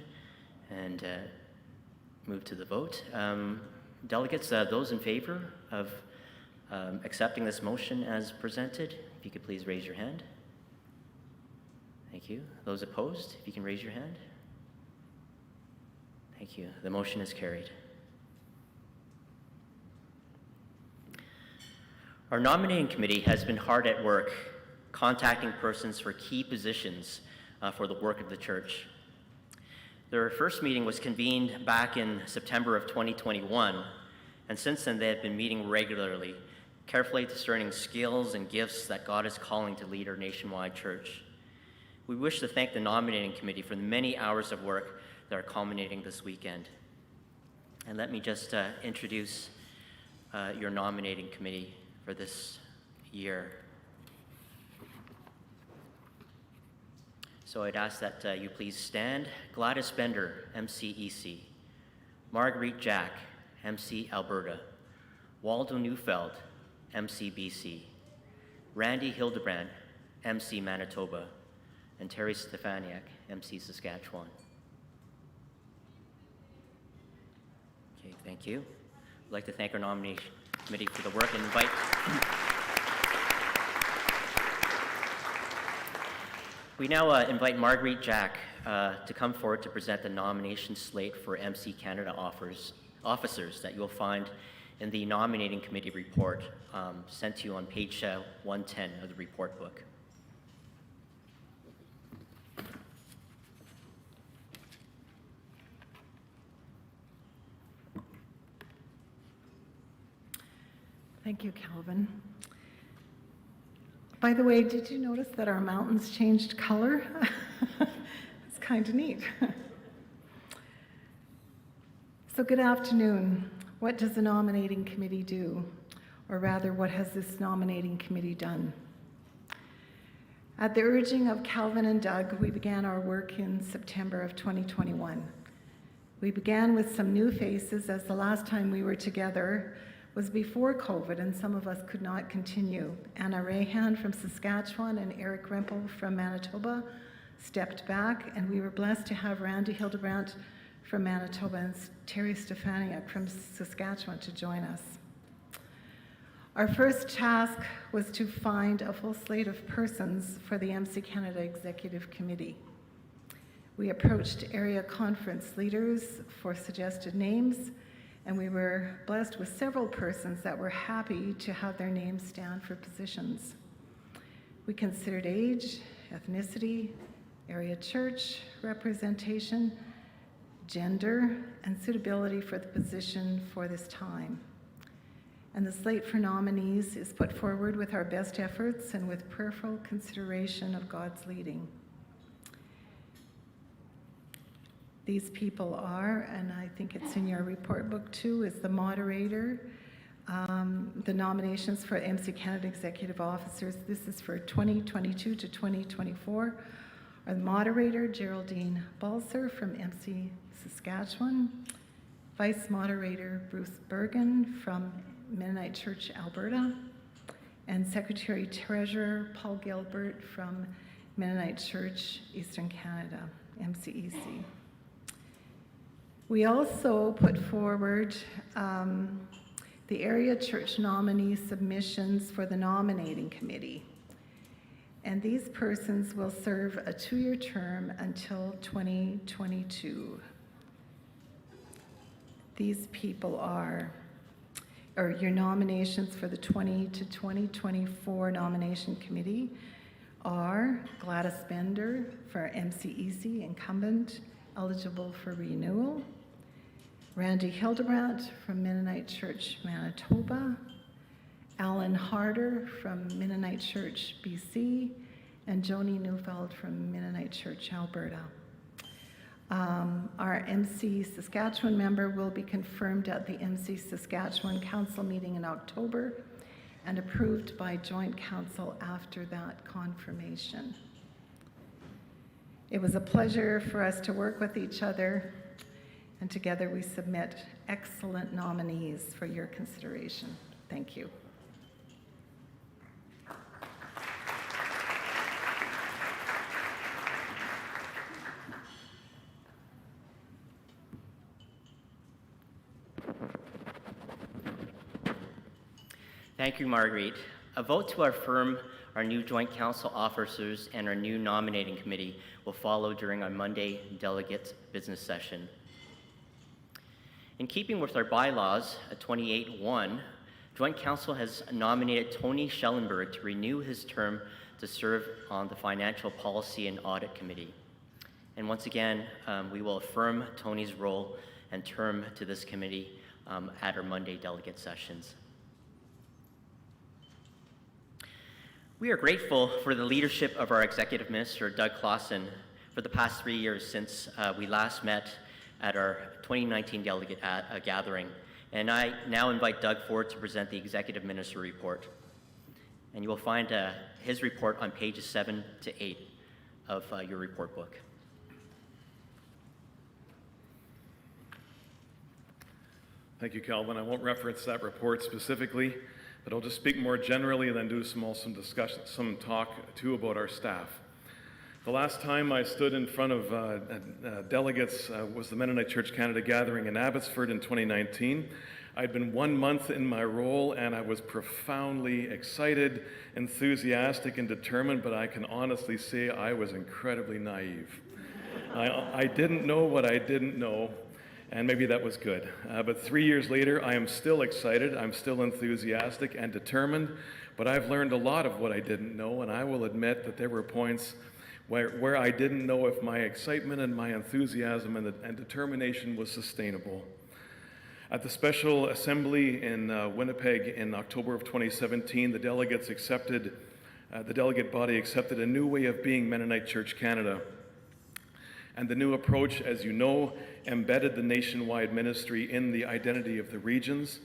and move to the vote. Delegates, those in favor of accepting this motion as presented, if you could please raise your hand. Thank you. Those opposed, if you can raise your hand. Thank you. The motion is carried. Our nominating committee has been hard at work contacting persons for key positions for the work of the church. Their first meeting was convened back in September of 2021, and since then they have been meeting regularly, carefully discerning skills and gifts that God is calling to lead our nationwide church. We wish to thank the nominating committee for the many hours of work that are culminating this weekend. And let me just introduce your nominating committee for this year. So I'd ask that you please stand. Gladys Bender, MCEC. Marguerite Jack, MC Alberta. Waldo Neufeld, MCBC. Randy Hildebrand, MC Manitoba. And Terry Stefaniak, MC Saskatchewan. Okay, thank you. I'd like to thank our nomination committee for the work and invite we now invite Marguerite Jack to come forward to present the nomination slate for MC Canada officers that you'll find in the nominating committee report sent to you on page 110 of the report book. Thank you, Calvin. By the way, did you notice that our mountains changed color? It's kind of neat. So good afternoon. What does the nominating committee do? Or rather, what has this nominating committee done? At the urging of Calvin and Doug, we began our work in September of 2021. We began with some new faces, as the last time we were together was before COVID, and some of us could not continue. Anna Rayhan from Saskatchewan and Eric Rempel from Manitoba stepped back, and we were blessed to have Randy Hildebrand from Manitoba and Terry Stefaniak from Saskatchewan to join us. Our first task was to find a full slate of persons for the MC Canada Executive Committee. We approached area conference leaders for suggested names, and we were blessed with several persons that were happy to have their names stand for positions. We considered age, ethnicity, area church representation, gender, and suitability for the position for this time. And the slate for nominees is put forward with our best efforts and with prayerful consideration of God's leading. These people are, and I think it's in your report book too, is the moderator, the nominations for MC Canada Executive Officers. This is for 2022 to 2024. Our moderator, Geraldine Balser from MC Saskatchewan. Vice moderator, Bruce Bergen from Mennonite Church, Alberta. And Secretary Treasurer, Paul Gilbert from Mennonite Church, Eastern Canada, MCEC. We also put forward the area church nominee submissions for the nominating committee. And these persons will serve a 2-year term until 2022. These people or your nominations for the 20 to 2024 nomination committee are Gladys Bender for MCEC, incumbent, eligible for renewal. Randy Hildebrandt from Mennonite Church, Manitoba. Alan Harder from Mennonite Church, BC. And Joni Neufeld from Mennonite Church, Alberta. Our MC Saskatchewan member will be confirmed at the MC Saskatchewan Council meeting in October and approved by Joint Council after that confirmation. It was a pleasure for us to work with each other, and together we submit excellent nominees for your consideration. Thank you. Thank you, Marguerite. A vote to affirm our new Joint Council officers and our new nominating committee will follow during our Monday delegate business session. In keeping with our bylaws, 28.1, Joint Council has nominated Tony Schellenberg to renew his term to serve on the Financial Policy and Audit Committee. And once again, we will affirm Tony's role and term to this committee at our Monday delegate sessions. We are grateful for the leadership of our Executive Minister, Doug Clausen, for the past 3 years since we last met at our 2019 delegate gathering. And I now invite Doug forward to present the Executive Minister report. And you will find his report on pages 7 to 8 of your report book. Thank you, Calvin. I won't reference that report specifically, but I'll just speak more generally and then do some discussion, some talk too about our staff. The last time I stood in front of delegates was the Mennonite Church Canada gathering in Abbotsford in 2019. I'd been 1 month in my role and I was profoundly excited, enthusiastic, and determined, but I can honestly say I was incredibly naive. I didn't know what I didn't know, and maybe that was good. But 3 years later, I am still excited, I'm still enthusiastic and determined, but I've learned a lot of what I didn't know, and I will admit that there were points where I didn't know if my excitement and my enthusiasm and determination was sustainable. At the Special Assembly in Winnipeg in October of 2017, the delegate body accepted a new way of being Mennonite Church Canada. And the new approach, as you know, embedded the nationwide ministry in the identity of the regions.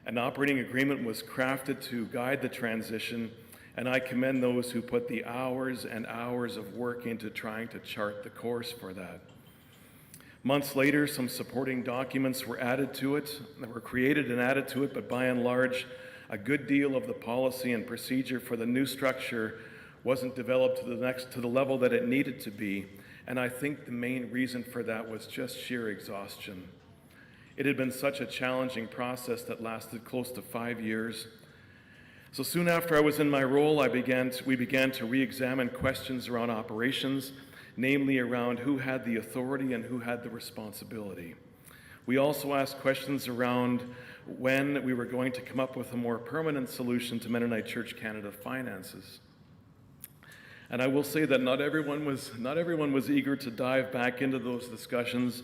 An operating agreement was crafted to guide the transition, and I commend those who put the hours and hours of work into trying to chart the course for that. Months later, some supporting documents were added to it, created and added to it, but by and large, a good deal of the policy and procedure for the new structure wasn't developed to the level that it needed to be. And I think the main reason for that was just sheer exhaustion. It had been such a challenging process that lasted close to 5 years. So soon after I was in my role, we began to re-examine questions around operations, namely around who had the authority and who had the responsibility. We also asked questions around when we were going to come up with a more permanent solution to Mennonite Church Canada finances. And I will say that not everyone was eager to dive back into those discussions,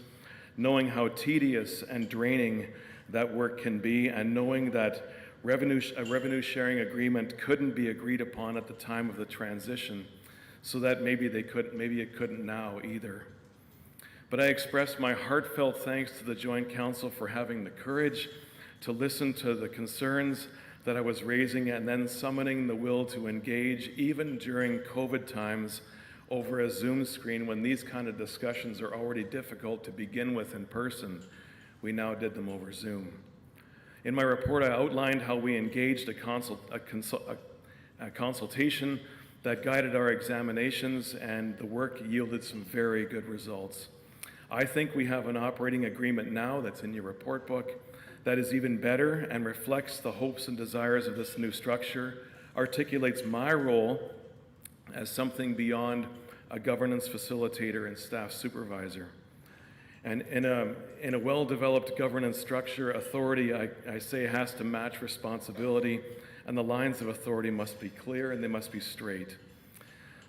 knowing how tedious and draining that work can be, and knowing that a revenue sharing agreement couldn't be agreed upon at the time of the transition, so that maybe it couldn't now either. But I express my heartfelt thanks to the Joint Council for having the courage to listen to the concerns that I was raising and then summoning the will to engage, even during COVID times, over a Zoom screen when these kind of discussions are already difficult to begin with in person. We now did them over Zoom. In my report, I outlined how we engaged a consultation that guided our examinations, and the work yielded some very good results. I think we have an operating agreement now that's in your report book that is even better and reflects the hopes and desires of this new structure, articulates my role as something beyond a governance facilitator and staff supervisor. And in a well-developed governance structure, authority, I say, has to match responsibility, and the lines of authority must be clear and they must be straight.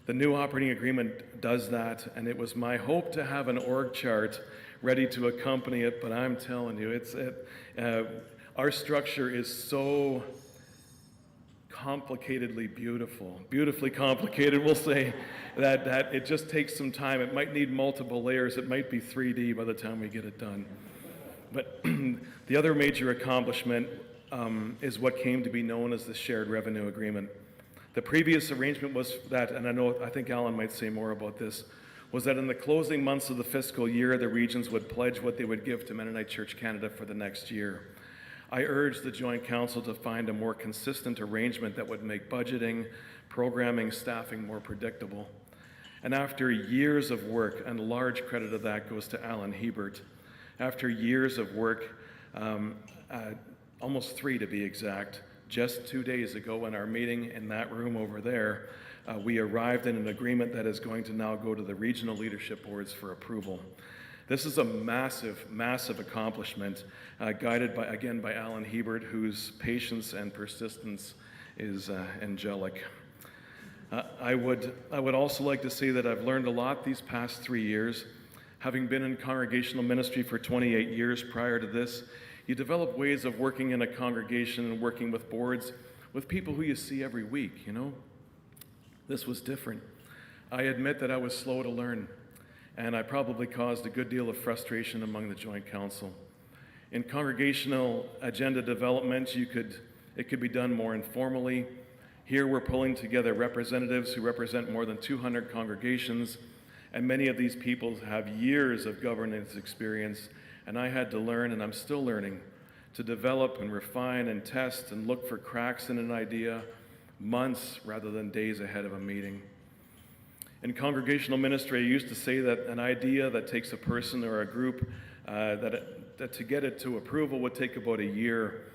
The new operating agreement does that, and it was my hope to have an org chart ready to accompany it, but I'm telling you, our structure is so complicatedly beautifully complicated, we'll say, that it just takes some time. It might need multiple layers. It might be 3D by the time we get it done. But the other major accomplishment is what came to be known as the shared revenue agreement. The previous arrangement was that, and I think Alan might say more about this, was that in the closing months of the fiscal year, the regions would pledge what they would give to Mennonite Church Canada for the next year. I urged the Joint Council to find a more consistent arrangement that would make budgeting, programming, staffing more predictable. And after years of work, and large credit of that goes to Alan Hebert, after years of work, almost 3 to be exact, just 2 days ago in our meeting in that room over there, we arrived in an agreement that is going to now go to the regional leadership boards for approval. This is a massive, massive accomplishment, guided by Alan Hebert, whose patience and persistence is angelic. I would also like to say that I've learned a lot these past 3 years. Having been in congregational ministry for 28 years prior to this, you develop ways of working in a congregation and working with boards, with people who you see every week, you know? This was different. I admit that I was slow to learn, and I probably caused a good deal of frustration among the Joint Council. In congregational agenda development, it could be done more informally. Here we're pulling together representatives who represent more than 200 congregations, and many of these people have years of governance experience, and I had to learn, and I'm still learning, to develop and refine and test and look for cracks in an idea months rather than days ahead of a meeting. In congregational ministry, I used to say that an idea that takes a person or a group, that to get it to approval would take about a year.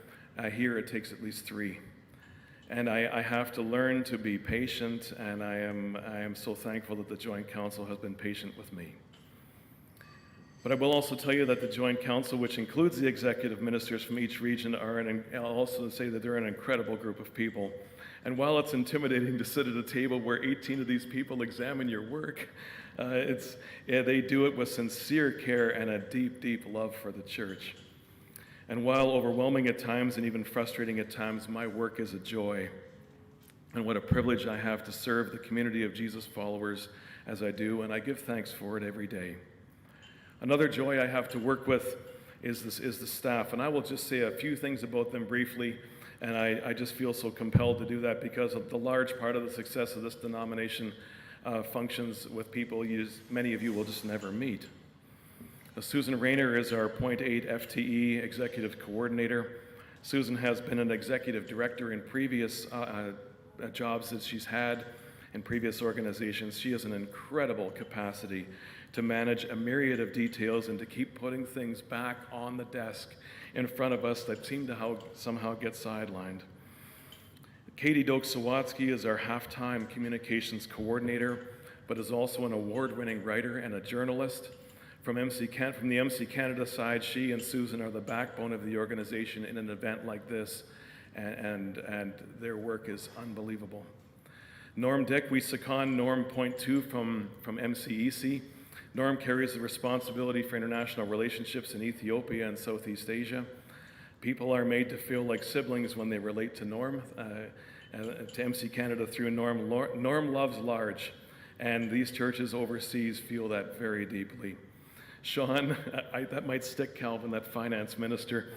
Here it takes at least 3. And I have to learn to be patient, and I am so thankful that the Joint Council has been patient with me. But I will also tell you that the Joint Council, which includes the executive ministers from each region, I'll also say that they're an incredible group of people. And while it's intimidating to sit at a table where 18 of these people examine your work, they do it with sincere care and a deep, deep love for the church. And while overwhelming at times and even frustrating at times, my work is a joy. And what a privilege I have to serve the community of Jesus followers as I do, and I give thanks for it every day. Another joy I have to work with is the staff, and I will just say a few things about them briefly, and I just feel so compelled to do that because of the large part of the success of this denomination functions with people many of you will just never meet. Susan Rayner is our Appoint 8 FTE Executive Coordinator. Susan has been an Executive Director in previous jobs that she's had in previous organizations. She has an incredible capacity to manage a myriad of details and to keep putting things back on the desk in front of us that seem to somehow get sidelined. Katie Doak-Sawatsky is our half-time communications coordinator, but is also an award-winning writer and a journalist. From the MC Canada side, she and Susan are the backbone of the organization in an event like this, and their work is unbelievable. Norm Dick, we second Norm Point 2 from MCEC. Norm carries the responsibility for international relationships in Ethiopia and Southeast Asia. People are made to feel like siblings when they relate to Norm, to MC Canada through Norm. Norm loves large, and these churches overseas feel that very deeply. Sean, that might stick, Calvin, that finance minister.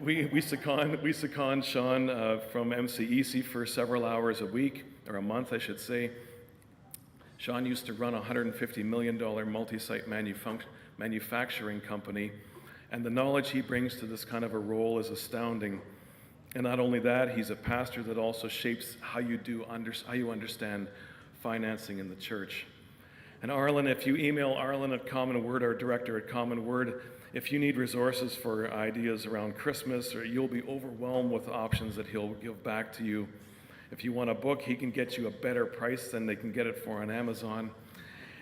We second Sean from MCEC for several hours a week, or a month, I should say. Sean used to run a $150 million multi-site manufacturing company, and the knowledge he brings to this kind of a role is astounding. And not only that, he's a pastor that also shapes how you understand financing in the church. And Arlen, if you email Arlen at Common Word, our director at Common Word, if you need resources for ideas around Christmas, or you'll be overwhelmed with options that he'll give back to you. If you want a book, he can get you a better price than they can get it for on Amazon.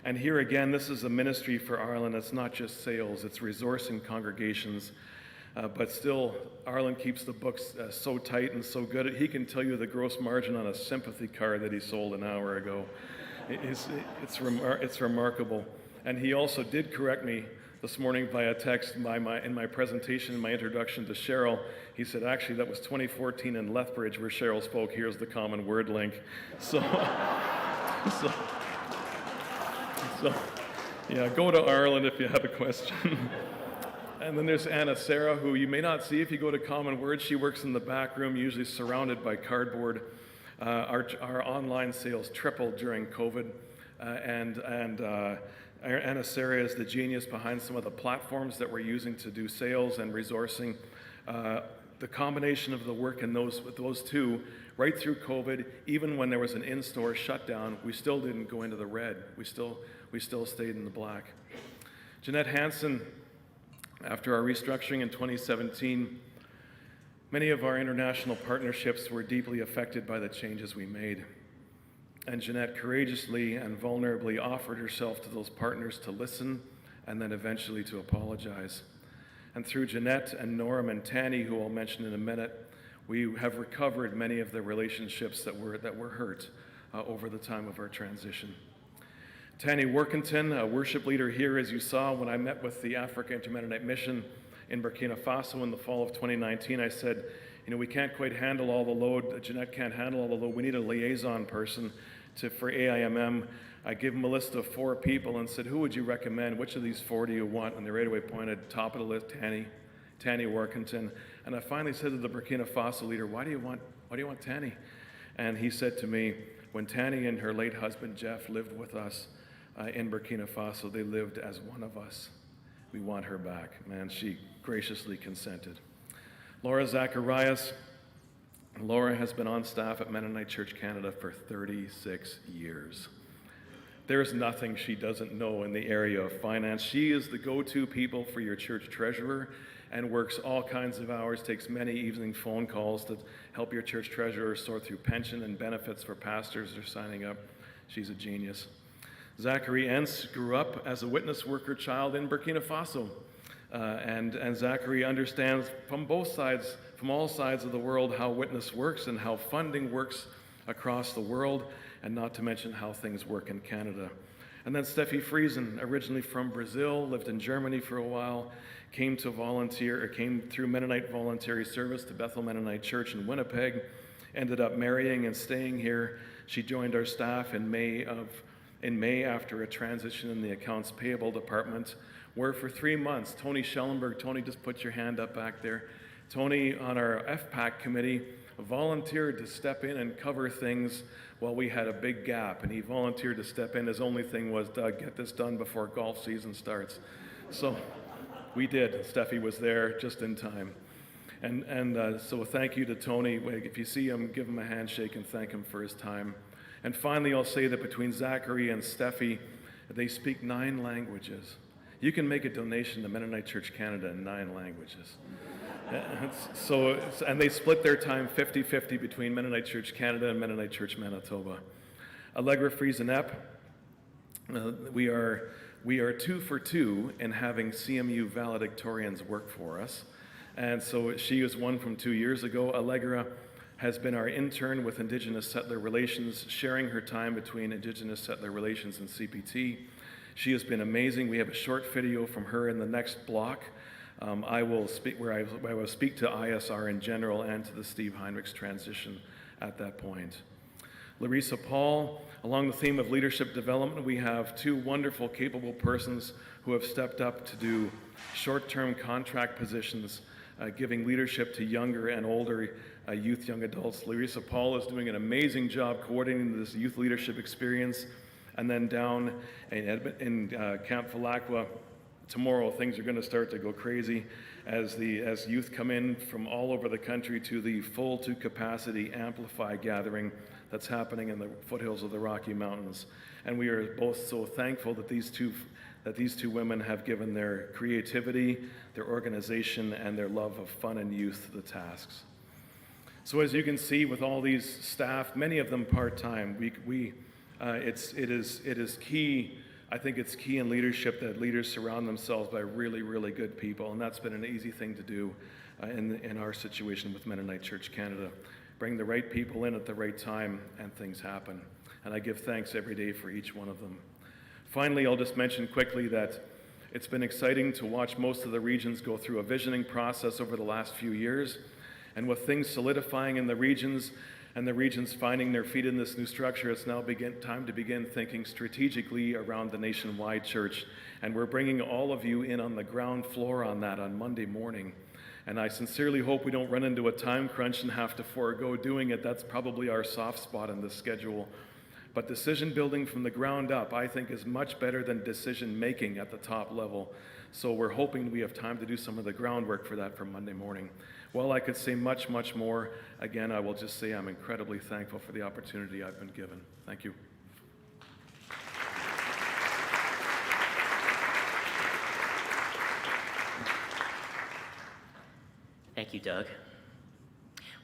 And here again, this is a ministry for Arlen. It's not just sales, it's resourcing congregations. But still, Arlen keeps the books so tight and so good. He can tell you the gross margin on a sympathy card that he sold an hour ago. It's remarkable. And he also did correct me this morning via text in my presentation, in my introduction to Cheryl. He said, actually, that was 2014 in Lethbridge where Cheryl spoke. Here's the Common Word link. So yeah, go to Arlen if you have a question. And then there's Anna Sarah, who you may not see if you go to Common Word. She works in the back room, usually surrounded by cardboard. Our online sales tripled during COVID, and Anna Sarah is the genius behind some of the platforms that we're using to do sales and resourcing. The combination of the work in with those two, right through COVID, even when there was an in-store shutdown, we still didn't go into the red. We still stayed in the black. Jeanette Hansen, after our restructuring in 2017, many of our international partnerships were deeply affected by the changes we made. And Jeanette courageously and vulnerably offered herself to those partners to listen and then eventually to apologize. And through Jeanette and Norm and Tanny, who I'll mention in a minute, we have recovered many of the relationships that were hurt over the time of our transition. Tanny Workington, a worship leader here, as you saw when I met with the Africa Inter-Mennonite Mission in Burkina Faso in the fall of 2019, I said, we can't quite handle all the load. Jeanette can't handle all the load. We need a liaison person for AIMM. I gave him a list of 4 people and said, who would you recommend? Which of these 4 do you want? And they right away pointed top of the list, Tanny Workington. And I finally said to the Burkina Faso leader, why do you want Tanny? And he said to me, when Tanny and her late husband Jeff lived with us in Burkina Faso, they lived as one of us. We want her back. Man, she graciously consented. Laura Zacharias. Laura has been on staff at Mennonite Church Canada for 36 years. There's nothing she doesn't know in the area of finance. She is the go-to people for your church treasurer and works all kinds of hours, takes many evening phone calls to help your church treasurer sort through pension and benefits for pastors who are signing up. She's a genius. Zachary Entz grew up as a witness worker child in Burkina Faso. And Zachary understands from all sides of the world, how witness works and how funding works across the world, and not to mention how things work in Canada. And then Steffi Friesen, originally from Brazil, lived in Germany for a while, came through Mennonite voluntary service to Bethel Mennonite Church in Winnipeg, ended up marrying and staying here. She joined our staff in May after a transition in the accounts payable department, where for 3 months, Tony Schellenberg, Tony, just put your hand up back there. Tony, on our FPAC committee, volunteered to step in and cover things while we had a big gap, and he volunteered to step in. His only thing was, Doug, get this done before golf season starts. So we did. Steffi was there just in time. And so thank you to Tony. If you see him, give him a handshake and thank him for his time. And finally, I'll say that between Zachary and Steffi, they speak 9 languages. You can make a donation to Mennonite Church Canada in 9 languages. And they split their time 50-50 between Mennonite Church Canada and Mennonite Church Manitoba. Allegra Friesenep, we are 2 for 2 in having CMU valedictorians work for us. And so she was one from 2 years ago. Allegra has been our intern with Indigenous Settler Relations, sharing her time between Indigenous Settler Relations and CPT. She has been amazing. We have a short video from her in the next block. I will speak to ISR in general and to the Steve Heinrichs transition at that point. Larissa Paul, along the theme of leadership development, we have 2 wonderful, capable persons who have stepped up to do short-term contract positions, giving leadership to younger and older youth, young adults. Larissa Paul is doing an amazing job coordinating this youth leadership experience And then down in Camp Falakwa, tomorrow things are going to start to go crazy as youth come in from all over the country to the full to capacity Amplify gathering that's happening in the foothills of the Rocky Mountains. And we are both so thankful that these two women have given their creativity, their organization, and their love of fun and youth the tasks. So as you can see, with all these staff, many of them part-time, it is key. I think it's key in leadership that leaders surround themselves by really, really good people, and that's been an easy thing to do in our situation with Mennonite Church Canada. Bring the right people in at the right time, and things happen. And I give thanks every day for each one of them. Finally, I'll just mention quickly that it's been exciting to watch most of the regions go through a visioning process over the last few years. And with things solidifying in the regions and the regions finding their feet in this new structure, it's now time to begin thinking strategically around the nationwide church. And we're bringing all of you in on the ground floor on that on Monday morning. And I sincerely hope we don't run into a time crunch and have to forego doing it. That's probably our soft spot in this schedule. But decision building from the ground up, I think, is much better than decision making at the top level. So we're hoping we have time to do some of the groundwork for that for Monday morning. While I could say much, much more, again, I will just say I'm incredibly thankful for the opportunity I've been given. Thank you. Thank you, Doug.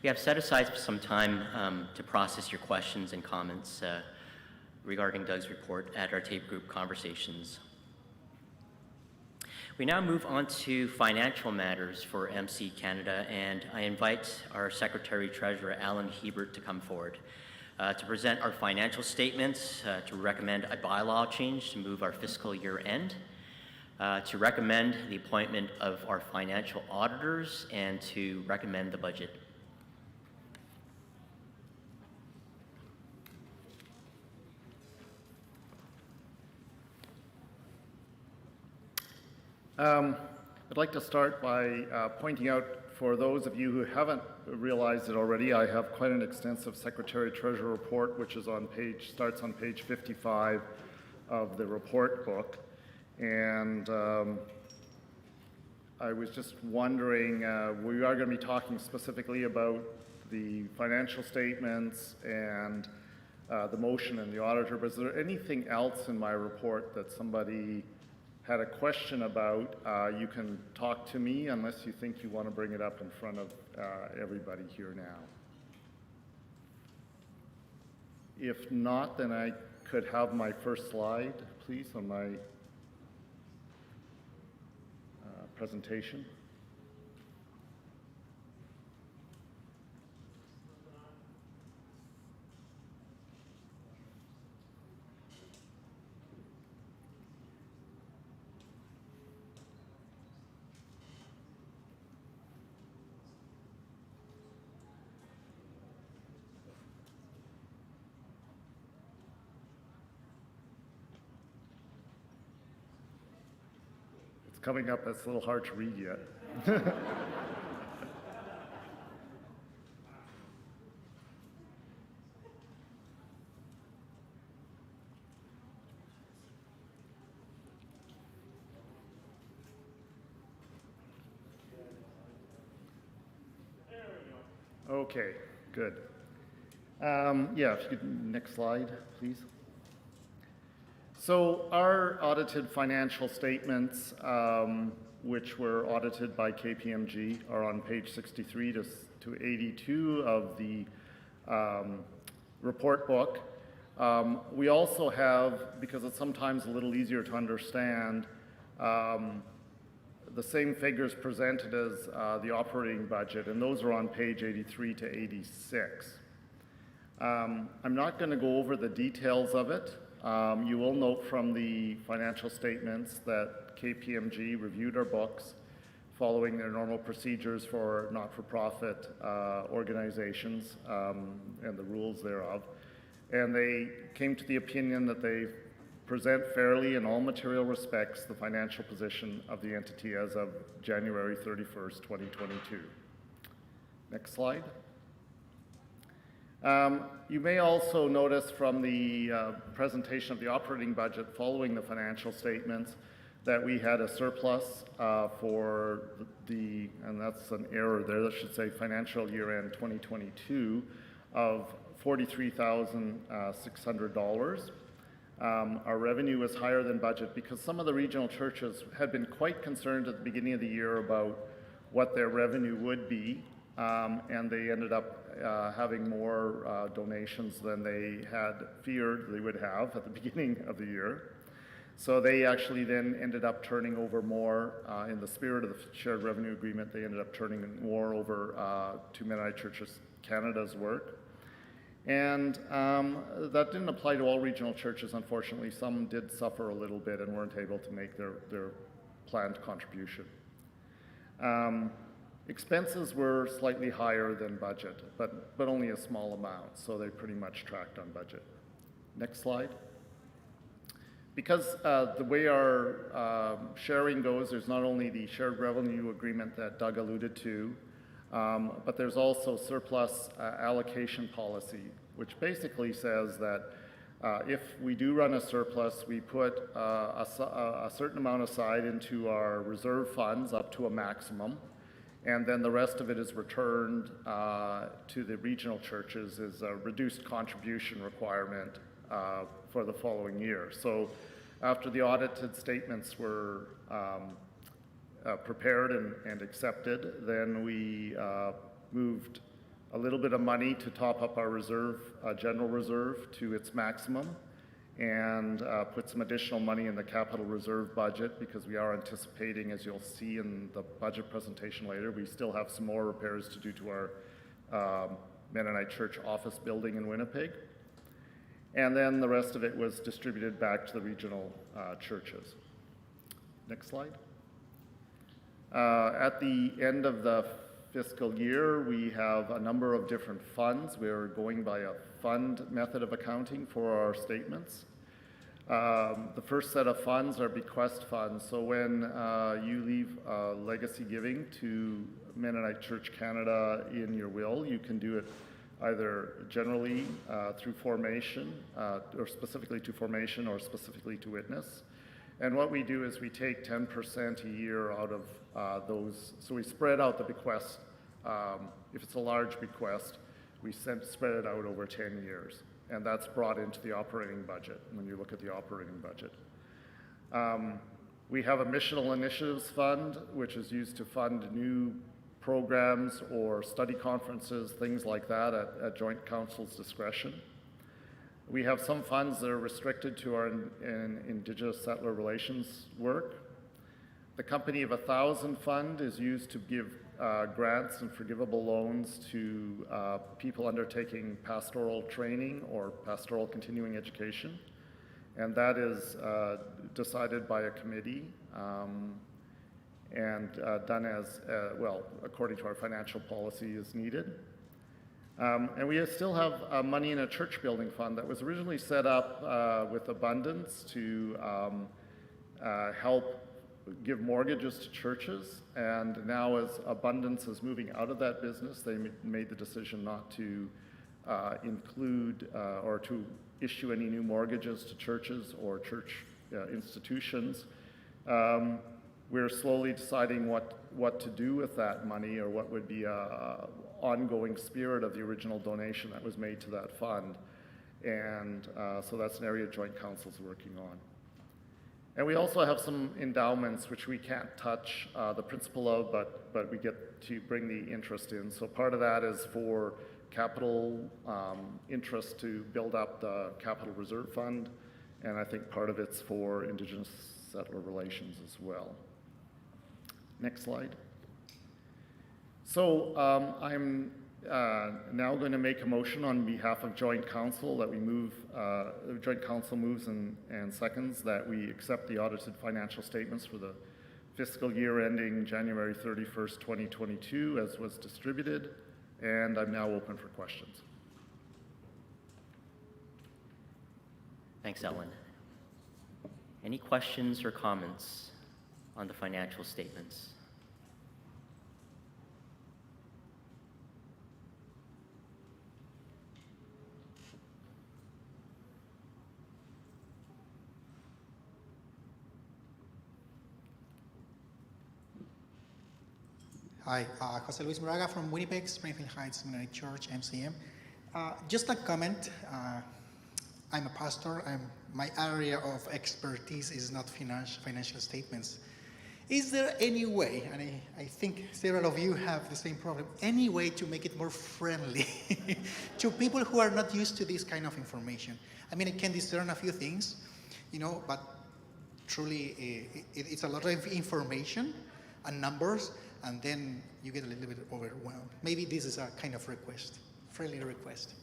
We have set aside some time to process your questions and comments regarding Doug's report at our tape group conversations. We now move on to financial matters for MC Canada, and I invite our Secretary-Treasurer, Alan Hebert, to come forward to present our financial statements, to recommend a bylaw change to move our fiscal year end, to recommend the appointment of our financial auditors, and to recommend the budget. I'd like to start by pointing out, for those of you who haven't realized it already, I have quite an extensive Secretary-Treasurer report, which is starts on page 55 of the report book. And I was just wondering, we are going to be talking specifically about the financial statements and the motion and the auditor, but is there anything else in my report that somebody had a question about? You can talk to me unless you think you want to bring it up in front of everybody here now. If not, then I could have my first slide, please, on my presentation. Coming up, that's a little hard to read yet. Okay, good. Yeah, if you could, next slide, please. So our audited financial statements, which were audited by KPMG, are on page 63 to 82 of the report book. We also have, because it's sometimes a little easier to understand, the same figures presented as the operating budget, and those are on page 83 to 86. I'm not going to go over the details of it. You will note from the financial statements that KPMG reviewed our books following their normal procedures for not-for-profit organizations and the rules thereof. And they came to the opinion that they present fairly in all material respects the financial position of the entity as of January 31st, 2022. Next slide. You may also notice from the presentation of the operating budget following the financial statements that we had a surplus for and that's an error there, that should say financial year end 2022 of $43,600. Our revenue was higher than budget because some of the regional churches had been quite concerned at the beginning of the year about what their revenue would be, and they ended up having more donations than they had feared they would have at the beginning of the year. So they actually then ended up turning over more, in the spirit of the shared revenue agreement, they ended up turning more over to Mennonite Churches Canada's work. And that didn't apply to all regional churches, unfortunately. Some did suffer a little bit and weren't able to make their planned contribution. Expenses were slightly higher than budget, but only a small amount, so they pretty much tracked on budget. Next slide. Because the way our sharing goes, there's not only the shared revenue agreement that Doug alluded to, but there's also surplus allocation policy, which basically says that if we do run a surplus, we put a certain amount aside into our reserve funds up to a maximum, and then the rest of it is returned to the regional churches as a reduced contribution requirement for the following year. So after the audited statements were prepared and accepted, then we moved a little bit of money to top up our reserve, general reserve, to its maximum, and put some additional money in the capital reserve budget because we are anticipating, as you'll see in the budget presentation later, we still have some more repairs to do to our Mennonite Church office building in Winnipeg. And then the rest of it was distributed back to the regional churches. Next slide. At the end of the fiscal year, we have a number of different funds. We're going by a fund method of accounting for our statements. The first set of funds are bequest funds. So when you leave legacy giving to Mennonite Church Canada in your will, you can do it either generally through formation, or specifically to formation, or specifically to witness. And what we do is we take 10% a year out of those. So we spread out the bequest. If it's a large bequest, we spread it out over 10 years. And that's brought into the operating budget when you look at the operating budget. We have a Missional Initiatives Fund, which is used to fund new programs or study conferences, things like that at Joint Council's discretion. We have some funds that are restricted to our Indigenous Settler Relations work. The Company of 1,000 Fund is used to give grants and forgivable loans to people undertaking pastoral training or pastoral continuing education. And that is decided by a committee and done as, well, according to our financial policy as needed. And we still have money in a church building fund that was originally set up with Abundance to help give mortgages to churches. And now as Abundance is moving out of that business, they made the decision not to include or to issue any new mortgages to churches or church institutions. We're slowly deciding what to do with that money, or what would be a ongoing spirit of the original donation that was made to that fund. And so that's an area Joint Council's working on. And we also have some endowments which we can't touch the principal of, but we get to bring the interest in. So part of that is for capital interest to build up the capital reserve fund, and I think part of it's for Indigenous Settler Relations as well. Next slide. So I'm now going to make a motion on behalf of Joint Council that we move, Joint Council moves and seconds that we accept the audited financial statements for the fiscal year ending January 31st, 2022 as was distributed, and I'm now open for questions. Thanks, Ellen. Any questions or comments on the financial statements? Hi, Jose Luis Moraga from Winnipeg, Springfield Heights Mennonite Church, MCM. Just a comment. I'm a pastor. My area of expertise is not financial statements. Is there any way, and I think several of you have the same problem, any way to make it more friendly to people who are not used to this kind of information? I mean, I can discern a few things, but truly it's a lot of information and numbers, and then you get a little bit overwhelmed. Maybe this is a kind of request, friendly request.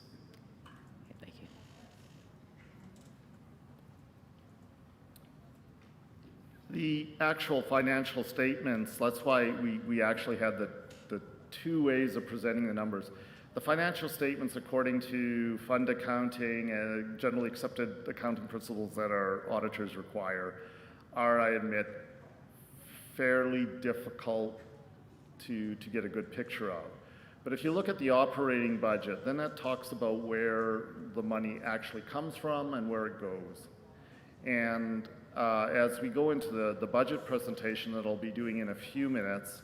Thank you. The actual financial statements, that's why we actually had the two ways of presenting the numbers. The financial statements, according to fund accounting and generally accepted accounting principles that our auditors require, are, I admit, fairly difficult to get a good picture of. But if you look at the operating budget, then that talks about where the money actually comes from and where it goes. And as we go into the budget presentation that I'll be doing in a few minutes,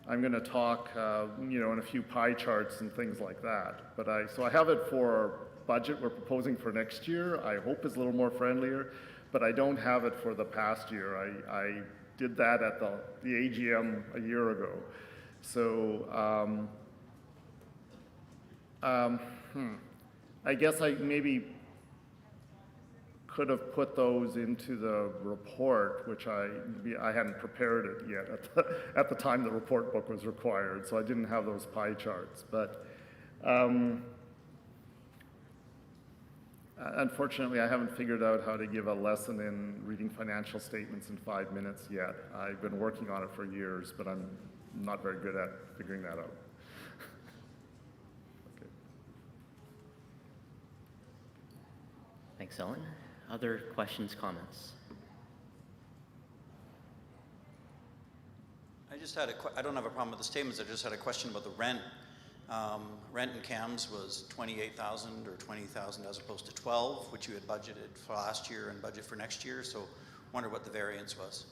I'm going to talk, in a few pie charts and things like that. But so I have it for our budget we're proposing for next year. I hope is a little more friendlier, but I don't have it for the past year. I did that at the AGM a year ago. So I guess I maybe could have put those into the report, which I hadn't prepared it yet at the time the report book was required, so I didn't have those pie charts. But unfortunately, I haven't figured out how to give a lesson in reading financial statements in 5 minutes yet. I've been working on it for years, but I'm not very good at figuring that out. Okay. Thanks, Ellen. Other questions, comments? I don't have a problem with the statements. I just had a question about the rent. Rent in CAMS was $28,000 or $20,000 as opposed to $12,000, which you had budgeted for last year and budget for next year. So, wonder what the variance was.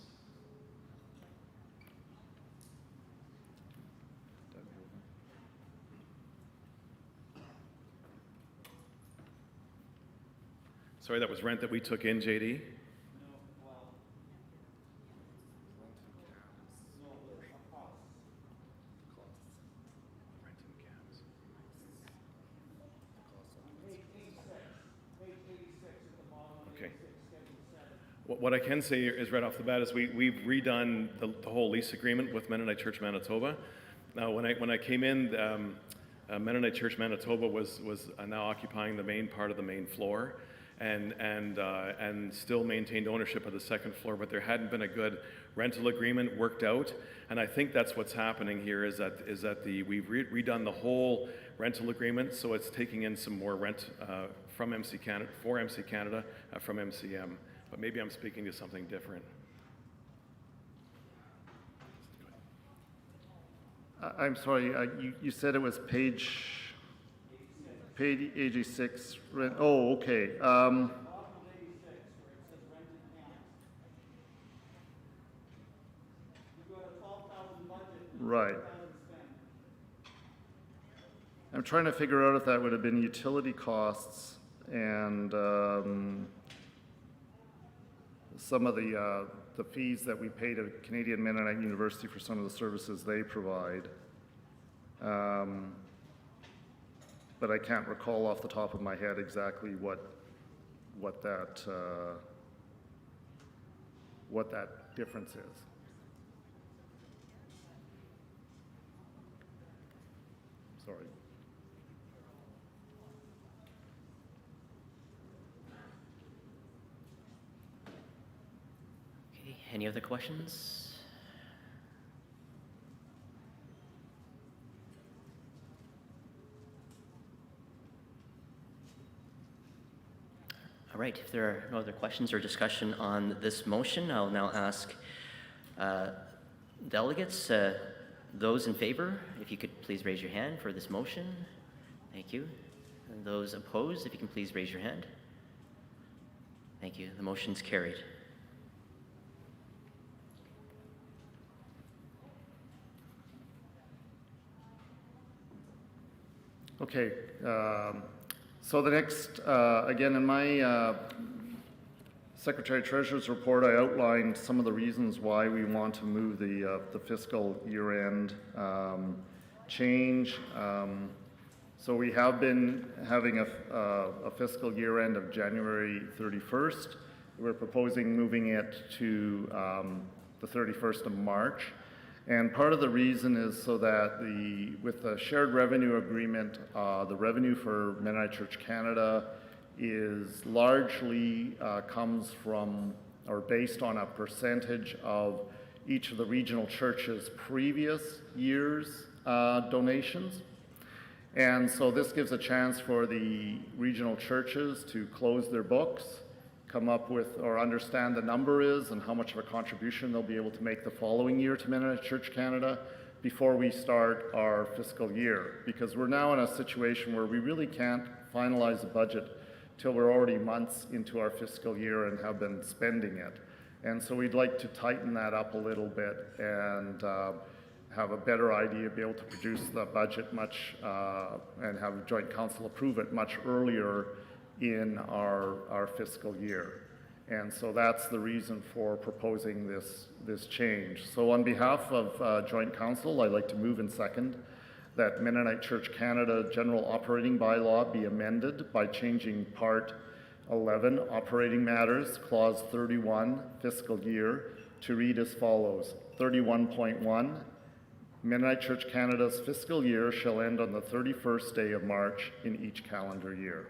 Sorry, that was rent that we took in, JD? Okay. What I can say is right off the bat is we've redone the whole lease agreement with Mennonite Church Manitoba. Now, when I came in, Mennonite Church Manitoba was now occupying the main part of the main floor. And still maintained ownership of the second floor, but there hadn't been a good rental agreement worked out. And I think that's what's happening here is that we've redone the whole rental agreement, so it's taking in some more rent from MC Canada, for MC Canada, from MCM. But maybe I'm speaking to something different. I'm sorry, you said it was page 86, rent, oh, okay. Right. I'm trying to figure out if that would have been utility costs and some of the fees that we pay to Canadian Mennonite University for some of the services they provide. But I can't recall off the top of my head exactly what that difference is. Sorry. Okay, any other questions? All right, if there are no other questions or discussion on this motion, I'll now ask delegates, those in favor, if you could please raise your hand for this motion. Thank you. And those opposed, if you can please raise your hand. Thank you. The motion's carried. Okay, so the next, again, in my Secretary Treasurer's report, I outlined some of the reasons why we want to move the fiscal year-end change. So we have been having a fiscal year-end of January 31st. We're proposing moving it to the 31st of March. And part of the reason is so that with the shared revenue agreement, the revenue for Mennonite Church Canada is largely comes from or based on a percentage of each of the regional churches' previous year's donations. And so this gives a chance for the regional churches to close their books, come up with or understand the number is and how much of a contribution they'll be able to make the following year to Mennonite Church Canada before we start our fiscal year. Because we're now in a situation where we really can't finalize the budget till we're already months into our fiscal year and have been spending it. And so we'd like to tighten that up a little bit and have a better idea, be able to produce the budget much, and have joint council approve it much earlier in our fiscal year. And so that's the reason for proposing this change. So on behalf of joint council, I'd like to move and second that Mennonite Church Canada General Operating Bylaw be amended by changing Part 11, Operating Matters, Clause 31, Fiscal Year, to read as follows. 31.1, Mennonite Church Canada's fiscal year shall end on the 31st day of March in each calendar year.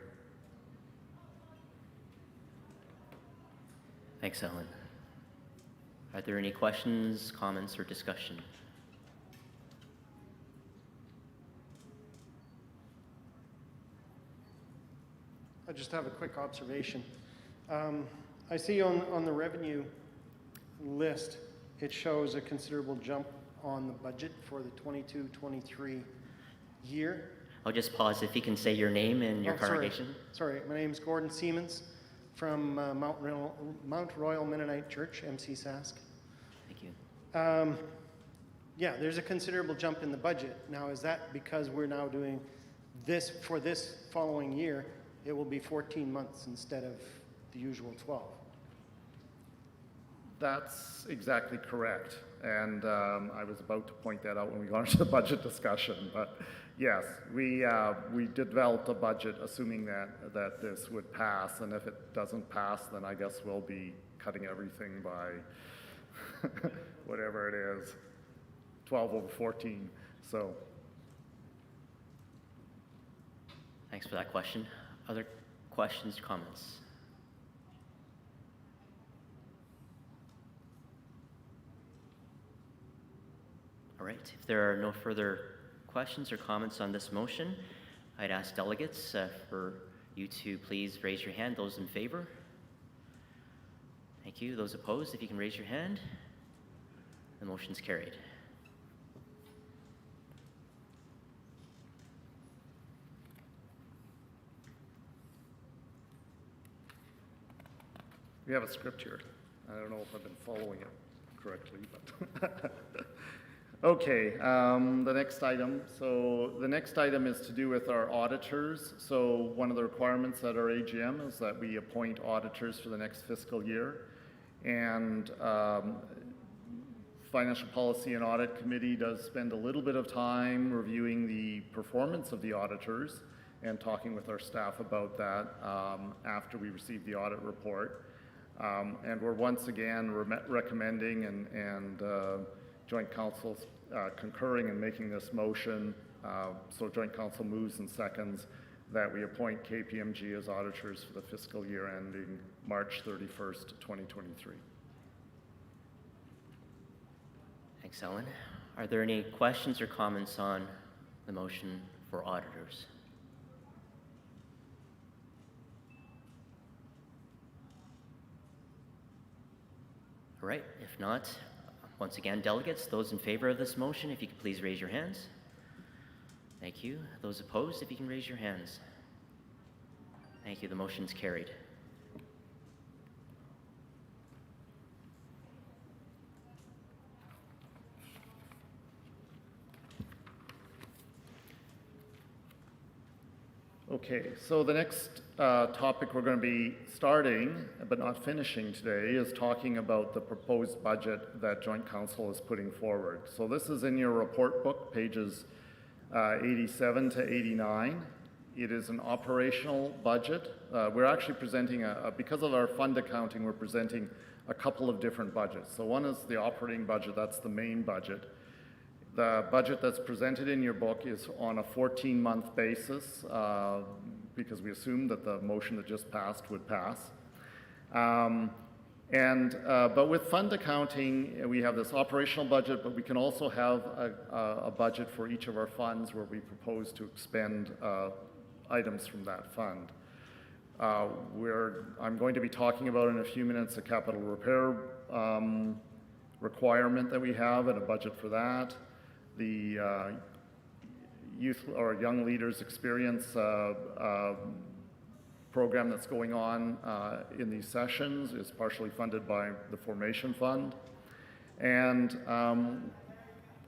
Thanks, Ellen. Are there any questions, comments, or discussion? I just have a quick observation. I see on the revenue list, it shows a considerable jump on the budget for the 22-23 year. I'll just pause if you can say your name and your congregation. Sorry, my name is Gordon Siemens from Mount Royal Mennonite Church, MC Sask. Thank you. Yeah, there's a considerable jump in the budget. Now, is that because we're now doing this for this following year? It will be 14 months instead of the usual 12. That's exactly correct. And I was about to point that out when we got into the budget discussion. But yes, we developed a budget assuming that this would pass. And if it doesn't pass, then I guess we'll be cutting everything by whatever it is, 12 over 14. So. Thanks for that question. Other questions or comments? All right, if there are no further questions or comments on this motion, I'd ask delegates for you to please raise your hand. Those in favor? Thank you. Those opposed, if you can raise your hand. The motion's carried. We have a script here. I don't know if I've been following it correctly, but okay, the next item. So the next item is to do with our auditors. So one of the requirements at our AGM is that we appoint auditors for the next fiscal year. And Financial Policy and Audit Committee does spend a little bit of time reviewing the performance of the auditors and talking with our staff about that after we receive the audit report. And we're once again recommending and Joint Council's concurring and making this motion. So Joint Council moves and seconds that we appoint KPMG as auditors for the fiscal year ending March 31st, 2023. Thanks, Ellen. Are there any questions or comments on the motion for auditors? All right, if not, once again, delegates, those in favor of this motion, if you could please raise your hands. Thank you. Those opposed, if you can raise your hands. Thank you. The motion's carried. Okay, so the next topic we're going to be starting, but not finishing today, is talking about the proposed budget that Joint Council is putting forward. So this is in your report book, pages 87 to 89. It is an operational budget. We're actually presenting, because of our fund accounting, we're presenting a couple of different budgets. So one is the operating budget, that's the main budget. The budget that's presented in your book is on a 14-month basis because we assumed that the motion that just passed would pass. But with fund accounting, we have this operational budget, but we can also have a budget for each of our funds where we propose to expend items from that fund. I'm going to be talking about in a few minutes a capital repair requirement that we have and a budget for that. The youth or young leaders experience program that's going on in these sessions is partially funded by the Formation Fund. And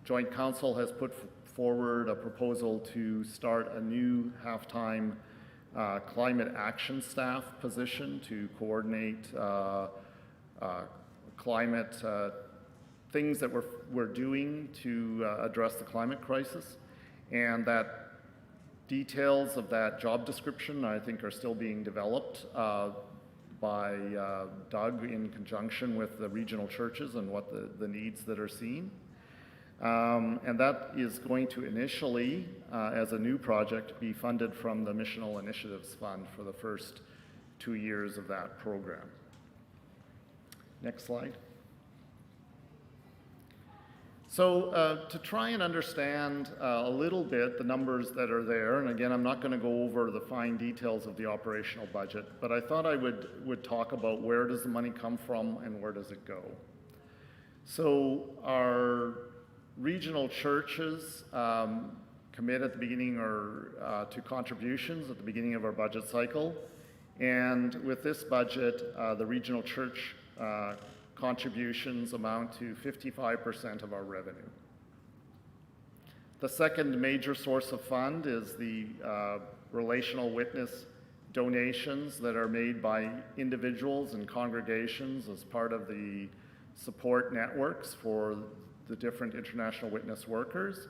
Joint Council has put forward a proposal to start a new half-time climate action staff position to coordinate climate things that we're doing to address the climate crisis. And that details of that job description, I think, are still being developed by Doug in conjunction with the regional churches and what the needs that are seen. And that is going to initially, as a new project, be funded from the Missional Initiatives Fund for the first 2 years of that program. Next slide. So to try and understand a little bit the numbers that are there, and again, I'm not going to go over the fine details of the operational budget, but I thought I would talk about where does the money come from and where does it go. So our regional churches commit at the beginning to contributions at the beginning of our budget cycle, and with this budget, the regional church contributions amount to 55% of our revenue. The second major source of fund is the relational witness donations that are made by individuals and congregations as part of the support networks for the different international witness workers.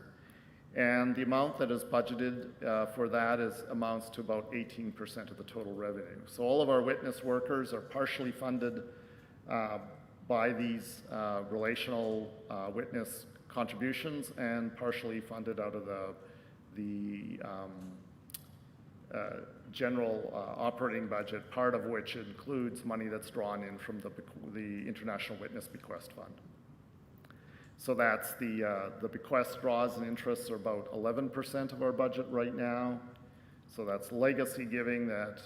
And the amount that is budgeted for that amounts to about 18% of the total revenue. So all of our witness workers are partially funded by these relational witness contributions and partially funded out of the general operating budget, part of which includes money that's drawn in from the International Witness Bequest Fund. So that's the bequest draws and interests are about 11% of our budget right now. So that's legacy giving that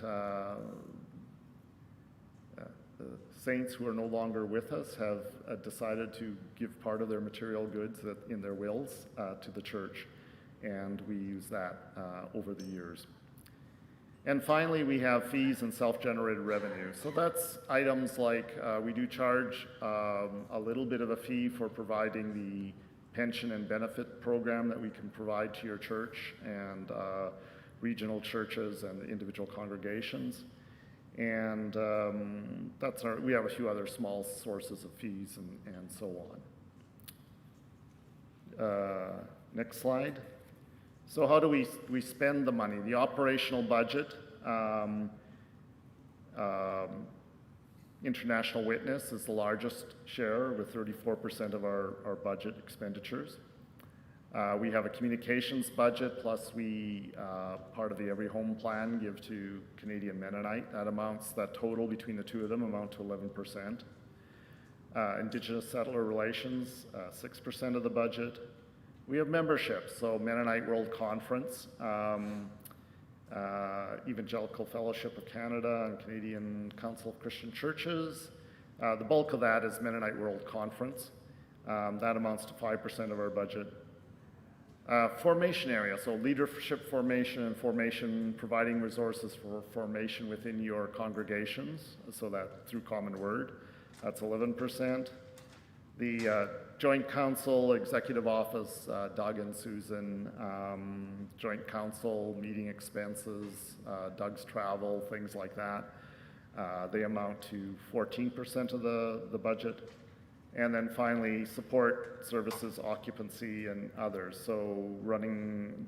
the saints who are no longer with us have decided to give part of their material goods in their wills to the church, and we use that over the years. And finally, we have fees and self-generated revenue. So that's items like we do charge a little bit of a fee for providing the pension and benefit program that we can provide to your church and regional churches and individual congregations. And we have a few other small sources of fees and so on. Next slide. So how do we spend the money? The operational budget, international witness is the largest share with 34% of our budget expenditures. We have a communications budget, plus we, part of the Every Home Plan, give to Canadian Mennonite. That total between the two of them amount to 11%. Indigenous Settler Relations, 6% of the budget. We have memberships, so Mennonite World Conference, Evangelical Fellowship of Canada, and Canadian Council of Christian Churches. The bulk of that is Mennonite World Conference. That amounts to 5% of our budget. Formation area, so leadership formation and formation, providing resources for formation within your congregations, so that through Common Word, that's 11%. The Joint Council, Executive Office, Doug and Susan, Joint Council, meeting expenses, Doug's travel, things like that. They amount to 14% of the budget. And then finally, support services, occupancy, and others. So running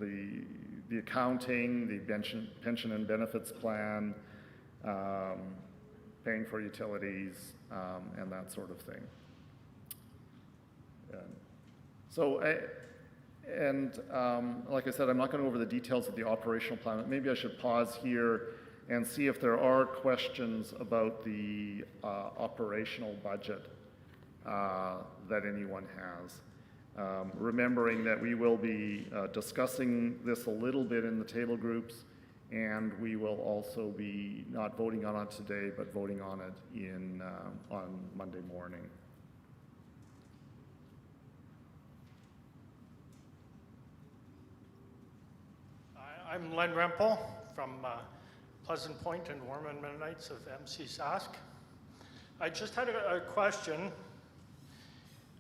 the accounting, the pension and benefits plan, paying for utilities, and that sort of thing. Like I said, I'm not going to go over the details of the operational plan, but maybe I should pause here and see if there are questions about the operational budget that anyone has. Remembering that we will be discussing this a little bit in the table groups, and we will also be not voting on it today, but voting on it on Monday morning. I'm Len Rempel from Pleasant Point and Warman Mennonites of MC Sask. I just had a question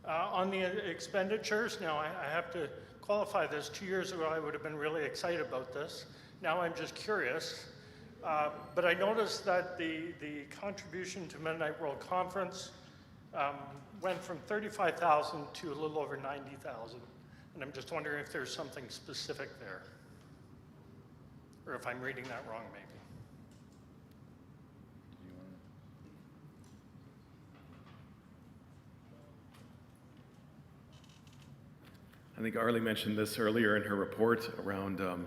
on the expenditures. Now, I have to qualify this. 2 years ago, I would have been really excited about this. Now I'm just curious. But I noticed that the contribution to Mennonite World Conference went from $35,000 to a little over $90,000. And I'm just wondering if there's something specific there, or if I'm reading that wrong, maybe. I think Arlie mentioned this earlier in her report around a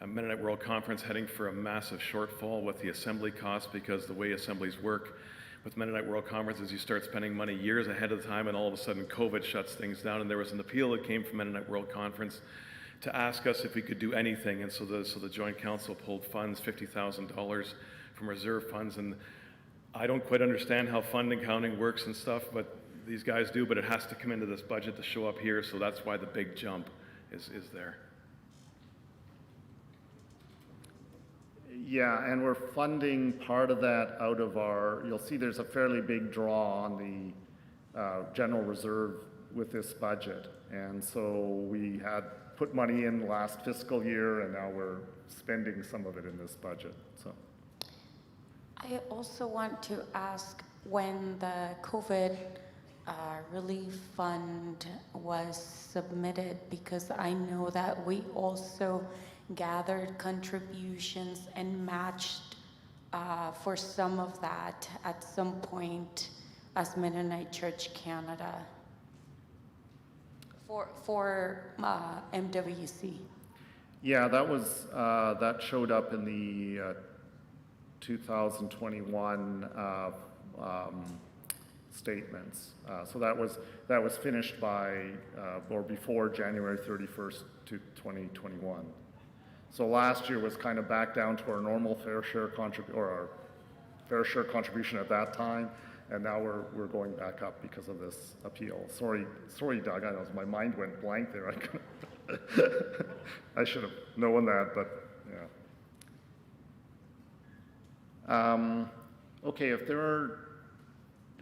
Mennonite World Conference heading for a massive shortfall with the assembly costs, because the way assemblies work with Mennonite World Conference is you start spending money years ahead of time, and all of a sudden COVID shuts things down. And there was an appeal that came from Mennonite World Conference to ask us if we could do anything, and so the Joint Council pulled funds, $50,000 from reserve funds. And I don't quite understand how fund accounting works and stuff, but these guys do, but it has to come into this budget to show up here, so that's why the big jump is there. Yeah, and we're funding part of that out of our, you'll see there's a fairly big draw on the general reserve with this budget. And so we had put money in last fiscal year, and now we're spending some of it in this budget. So I also want to ask, when the COVID relief fund was submitted, because I know that we also gathered contributions and matched for some of that at some point as Mennonite Church Canada for MWC. yeah, that was that showed up in the 2021 statements. So that was finished by or before January 31st to 2021. So last year was kind of back down to our normal fair share contribution at that time, and now we're going back up because of this appeal. Sorry, Doug. I know my mind went blank there. I should have known that, but yeah. Okay, if there are.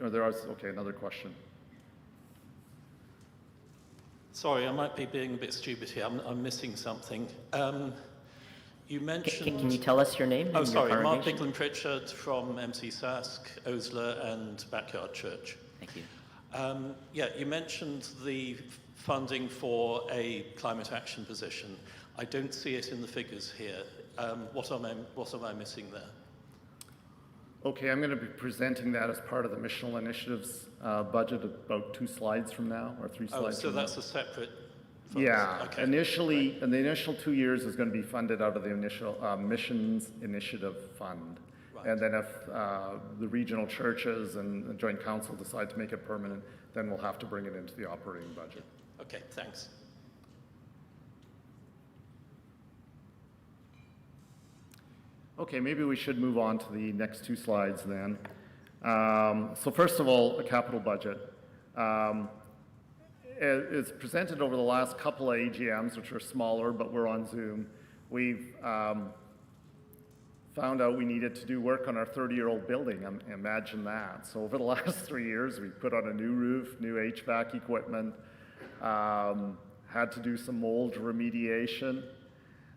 Okay, another question. Sorry, I might be being a bit stupid here. I'm missing something. You mentioned... Can you tell us your name? Oh, and sorry, your Mark congregation? Bicklin Pritchard from MC Sask, Osler and Backyard Church. Thank you. Yeah, you mentioned the funding for a climate action position. I don't see it in the figures here. What am I missing there? Okay, I'm going to be presenting that as part of the Missional Initiatives budget about 2 slides from now, or 3 slides so from now. that's a separate fund. Yeah, Okay. initially, in the initial 2 years is going to be funded out of the initial Missions Initiative Fund. Right. And then if the regional churches and the Joint Council decide to make it permanent, then we'll have to bring it into the operating budget. Okay, thanks. Okay, maybe we should move on to the next 2 slides then. So first of all, a capital budget. It's presented over the last couple of AGMs, which are smaller, but we're on Zoom. We've found out we needed to do work on our 30-year-old building. Imagine that. So over the last 3 years, we put on a new roof, new HVAC equipment, had to do some mold remediation.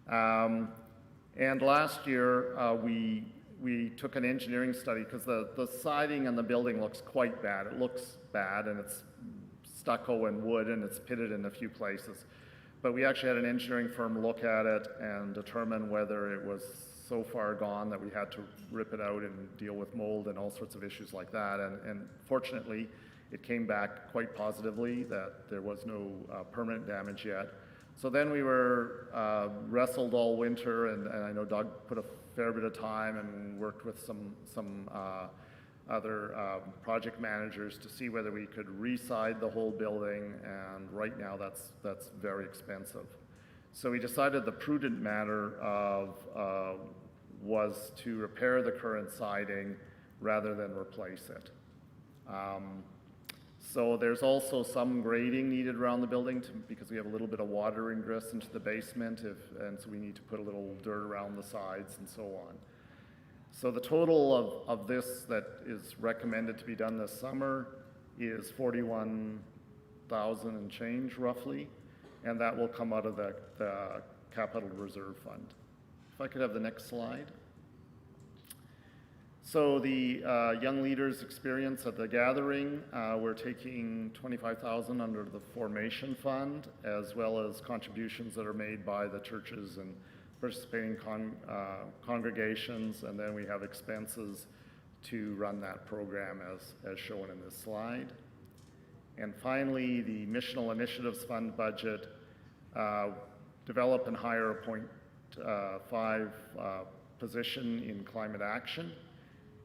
And last year, we took an engineering study because the siding on the building looks quite bad. It looks bad, and it's stucco and wood, and it's pitted in a few places. But we actually had an engineering firm look at it and determine whether it was so far gone that we had to rip it out and deal with mold and all sorts of issues like that. And fortunately, it came back quite positively that there was no permanent damage yet. So then we were wrestled all winter, and I know Doug put a fair bit of time and worked with some other project managers to see whether we could re-side the whole building, and right now that's very expensive. So we decided the prudent matter was to repair the current siding rather than replace it. So there's also some grading needed around the building because we have a little bit of water ingress into the basement, and so we need to put a little dirt around the sides and so on. So the total of this that is recommended to be done this summer is $41,000 and change roughly, and that will come out of the Capital Reserve Fund. If I could have the next slide. So the young leaders experience at the gathering, we're taking $25,000 under the Formation Fund, as well as contributions that are made by the churches and participating congregations, and then we have expenses to run that program as shown in this slide. And finally, the Missional Initiatives Fund budget, develop and hire Appoint 5 position in climate action.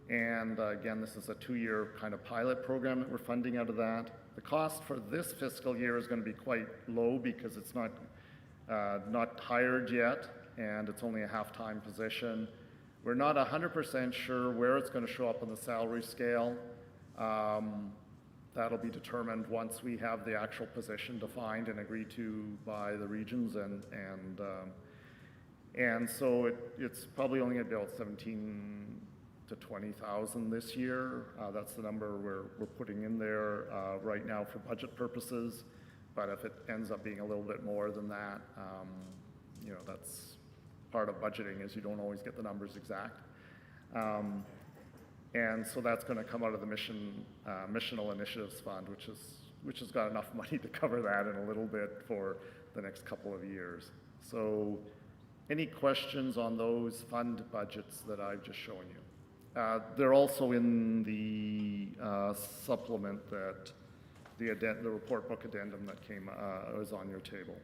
And again, this is a 2-year kind of pilot program that we're funding out of that. The cost for this fiscal year is going to be quite low because it's not hired yet, and it's only a half-time position. We're not 100% sure where it's going to show up on the salary scale. That'll be determined once we have the actual position defined and agreed to by the regions, and so it's probably only going to be about $17,000 to $20,000 this year. That's the number we're putting in there right now for budget purposes. But if it ends up being a little bit more than that, you know, that's part of budgeting, is you don't always get the numbers exact. And so that's going to come out of the Missional Initiatives Fund, which has got enough money to cover that in a little bit for the next couple of years. So any questions on those fund budgets that I've just shown you? They're also in the supplement that the report book addendum that was on your table.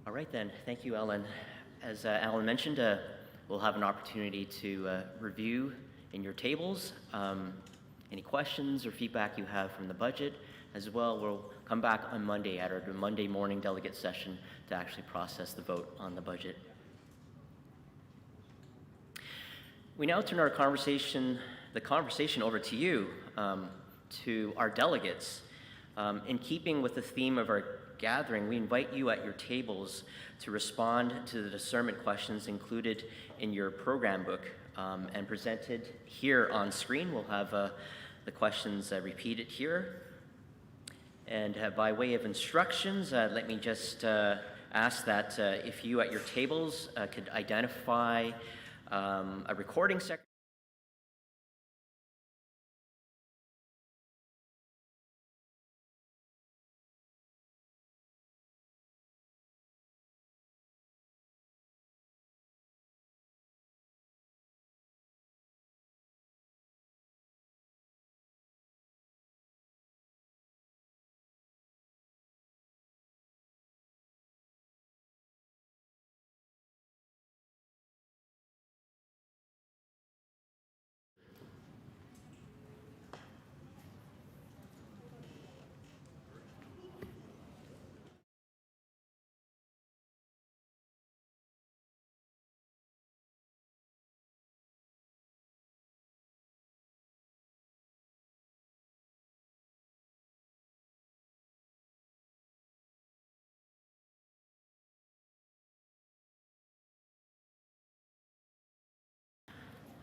All right then, thank you, Alan. As Alan mentioned, we'll have an opportunity to review in your tables any questions or feedback you have from the budget. As well, we'll come back on Monday at our Monday morning delegate session to actually process the vote on the budget. We now turn the conversation over to you, to our delegates. In keeping with the theme of our gathering, we invite you at your tables to respond to the discernment questions included in your program book and presented here on screen. We'll have the questions repeated here. And by way of instructions, let me just ask that if you at your tables could identify a recording secretary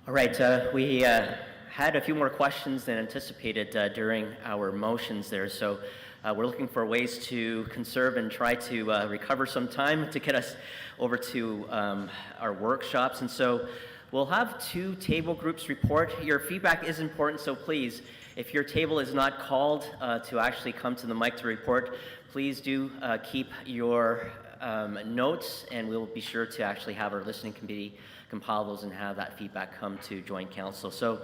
All right, we had a few more questions than anticipated during our motions there, so we're looking for ways to conserve and try to recover some time to get us over to our workshops. And so we'll have 2 table groups report. Your feedback is important, so please, if your table is not called to actually come to the mic to report, please do keep your notes, and we'll be sure to actually have our listening committee compile those and have that feedback come to joint council. So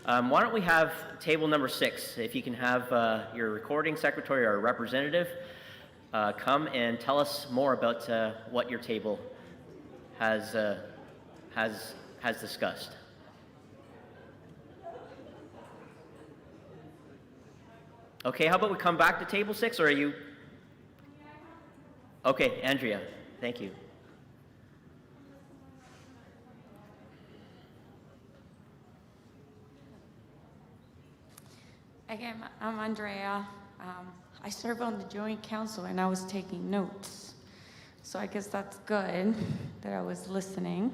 why don't we have table number 6, if you can have your recording secretary or representative come and tell us more about what your table has discussed. Okay, how about we come back to table 6, or are you? Okay, Andrea, thank you. Again, I'm Andrea. I serve on the Joint Council and I was taking notes. So I guess that's good that I was listening.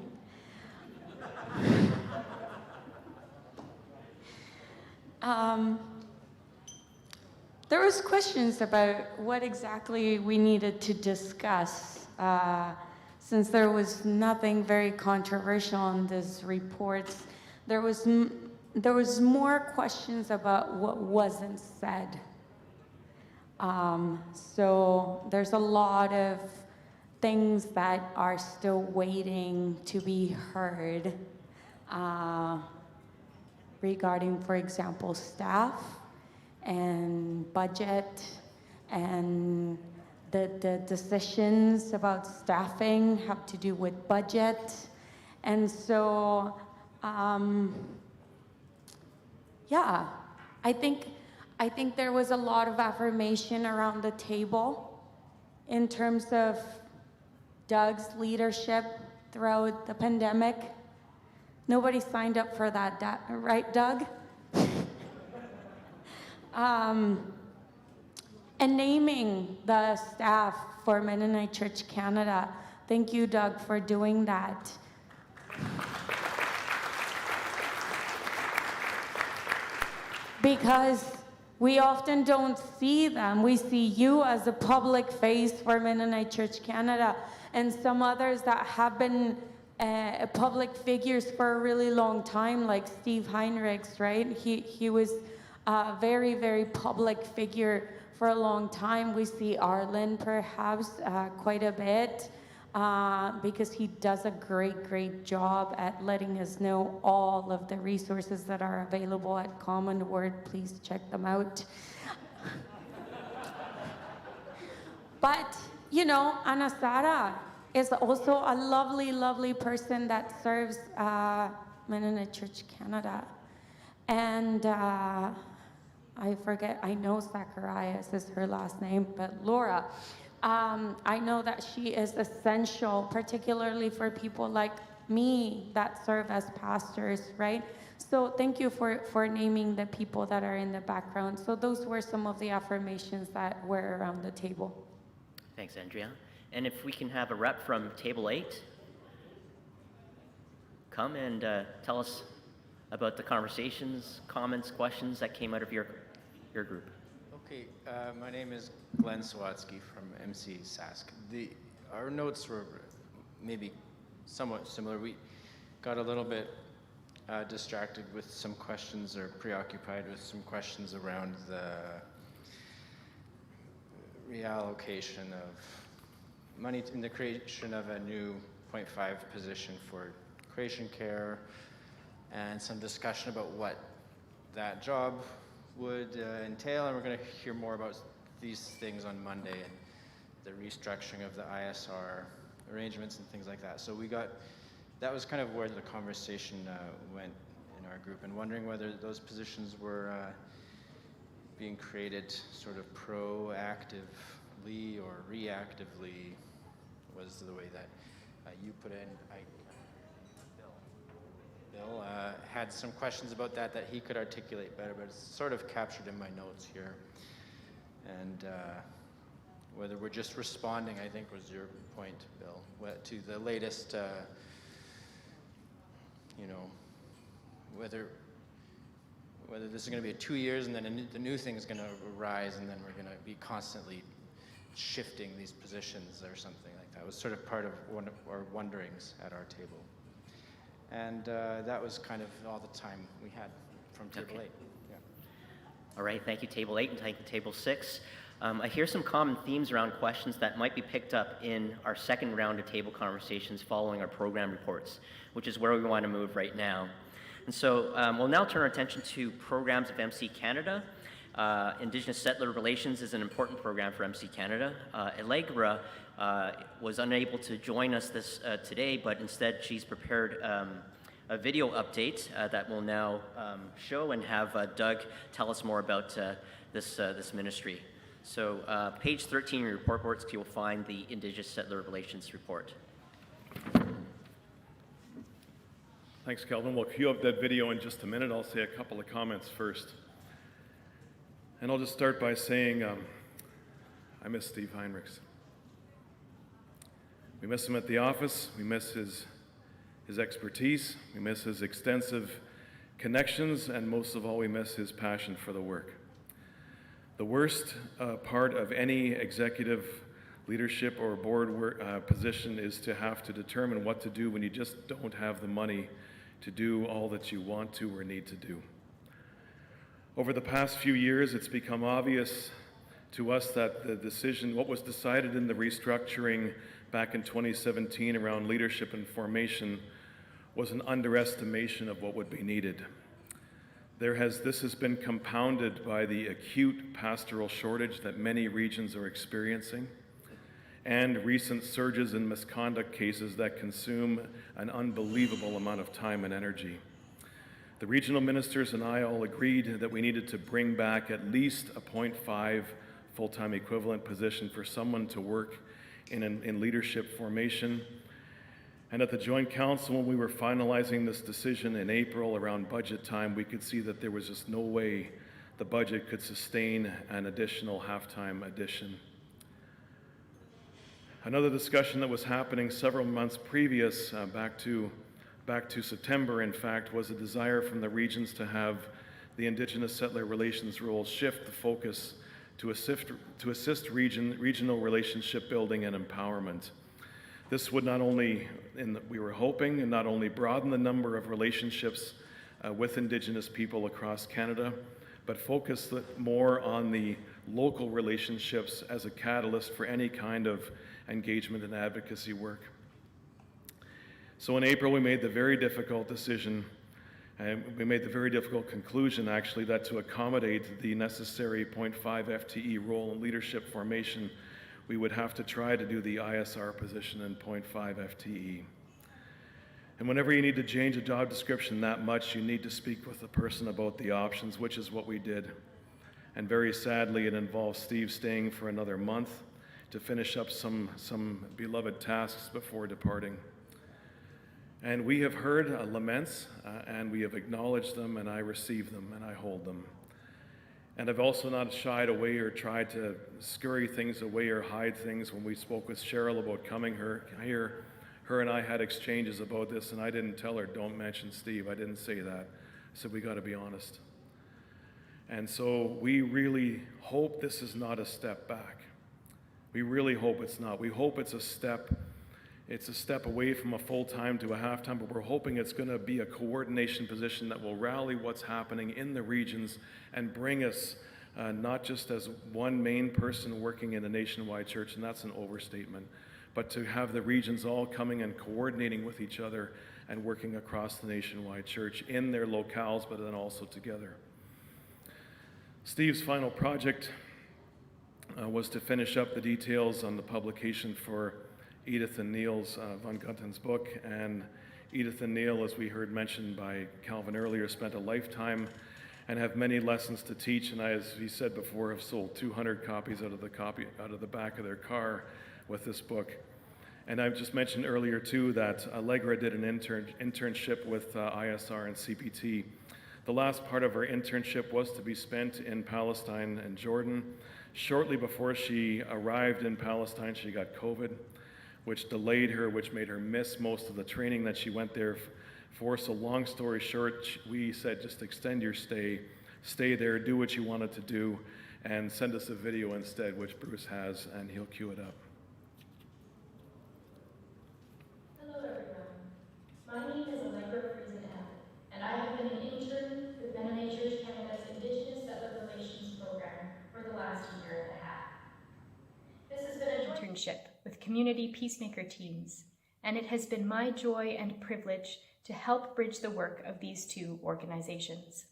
There was questions about what exactly we needed to discuss since there was nothing very controversial in this report. There was more questions about what wasn't said. So there's a lot of things that are still waiting to be heard regarding, for example, staff and budget and the decisions about staffing have to do with budget. And so, yeah, I think there was a lot of affirmation around the table in terms of Doug's leadership throughout the pandemic. Nobody signed up for that, right, Doug? And naming the staff for Mennonite Church Canada. Thank you, Doug, for doing that. Because we often don't see them. We see you as a public face for Mennonite Church Canada, and some others that have been public figures for a really long time, like Steve Heinrichs, right? He was a very, very public figure for a long time. We see Arlen perhaps quite a bit because he does a great, great job at letting us know all of the resources that are available at Common Word. Please check them out. But, you know, Ana Sara is also a lovely, lovely person that serves Mennonite Church Canada. And I know Zacharias is her last name, but Laura, I know that she is essential, particularly for people like me that serve as pastors, right? So thank you for naming the people that are in the background. So those were some of the affirmations that were around the table. Thanks, Andrea. And if we can have a rep from table 8 come and tell us about the conversations, comments, questions that came out of your group. Okay, my name is Glenn Sawatsky from MC Sask. Our notes were maybe somewhat similar. We got a little bit distracted with some questions, or preoccupied with some questions around the reallocation of money in the creation of a new 0.5 position for creation care, and some discussion about what that job would entail. And we're going to hear more about these things on Monday, and the restructuring of the ISR arrangements and things like that. So that was kind of where the conversation went in our group, and wondering whether those positions were being created sort of proactively or reactively, was the way that you put it in. Bill had some questions about that he could articulate better, but it's sort of captured in my notes here. And whether we're just responding, I think was your point, Bill, to the latest, whether this is going to be 2 years and then the new thing is going to arise and then we're going to be constantly shifting these positions or something like that. It was sort of part of one of our wonderings at our table. And that was kind of all the time we had from Table 8. Yeah. All right, thank you, Table 8, and thank you, Table 6. I hear some common themes around questions that might be picked up in our second round of table conversations following our program reports, which is where we want to move right now. And so we'll now turn our attention to programs of MC Canada. Indigenous Settler Relations is an important program for MC Canada. Allegra was unable to join us today, but instead she's prepared a video update that we'll now show and have Doug tell us more about this ministry. So page 13 in your report boards, you'll find the Indigenous Settler Relations report. Thanks, Kelvin. We'll cue up that video in just a minute. I'll say a couple of comments first. And I'll just start by saying I miss Steve Heinrichs. We miss him at the office. We miss his expertise. We miss his extensive connections. And most of all, we miss his passion for the work. The worst part of any executive leadership or board position is to have to determine what to do when you just don't have the money to do all that you want to or need to do. Over the past few years, it's become obvious to us that the decision, what was decided in the restructuring back in 2017 around leadership and formation, was an underestimation of what would be needed. This has been compounded by the acute pastoral shortage that many regions are experiencing, and recent surges in misconduct cases that consume an unbelievable amount of time and energy. The regional ministers and I all agreed that we needed to bring back at least a 0.5 full-time equivalent position for someone to work in leadership formation. And at the Joint Council, when we were finalizing this decision in April around budget time, we could see that there was just no way the budget could sustain an additional half-time addition. Another discussion that was happening several months previous, back to September, in fact, was a desire from the regions to have the Indigenous Settler Relations roles shift the focus to assist regional relationship building and empowerment. This would not only, we were hoping, and not only broaden the number of relationships with Indigenous people across Canada, but focus more on the local relationships as a catalyst for any kind of engagement and advocacy work. So in April, we made the very difficult decision, and we made the very difficult conclusion, actually, that to accommodate the necessary 0.5 FTE role in leadership formation, we would have to try to do the ISR position in 0.5 FTE. And whenever you need to change a job description that much, you need to speak with the person about the options, which is what we did. And very sadly, it involves Steve staying for another month to finish up some beloved tasks before departing. And we have heard laments, and we have acknowledged them, and I receive them, and I hold them. And I've also not shied away or tried to scurry things away or hide things. When we spoke with Cheryl about coming here, her and I had exchanges about this, and I didn't tell her, don't mention Steve. I didn't say that. I said, we got to be honest. And so we really hope this is not a step back. We really hope it's not. We hope it's a step away from a full-time to a half-time, but we're hoping it's going to be a coordination position that will rally what's happening in the regions and bring us not just as one main person working in a nationwide church, and that's an overstatement, but to have the regions all coming and coordinating with each other and working across the nationwide church in their locales, but then also together. Steve's final project was to finish up the details on the publication for Edith and Neil's Von Gutten's book. And Edith and Neil, as we heard mentioned by Calvin earlier, spent a lifetime and have many lessons to teach. And as he said before, have sold 200 copies out of the back of their car with this book. And I've just mentioned earlier too that Allegra did an internship with ISR and CPT. The last part of her internship was to be spent in Palestine and Jordan. Shortly before she arrived in Palestine, she got COVID, which delayed her, which made her miss most of the training that she went there for. So long story short, we said just extend your stay there, do what you wanted to do, and send us a video instead, which Bruce has, and he'll cue it up. Hello everyone. My name is and I have been an intern with Mennonite Church Canada's Indigenous Settler Relations program for the last year and a half. This has been an internship with community peacemaker teams, and it has been my joy and privilege to help bridge the work of these two organizations.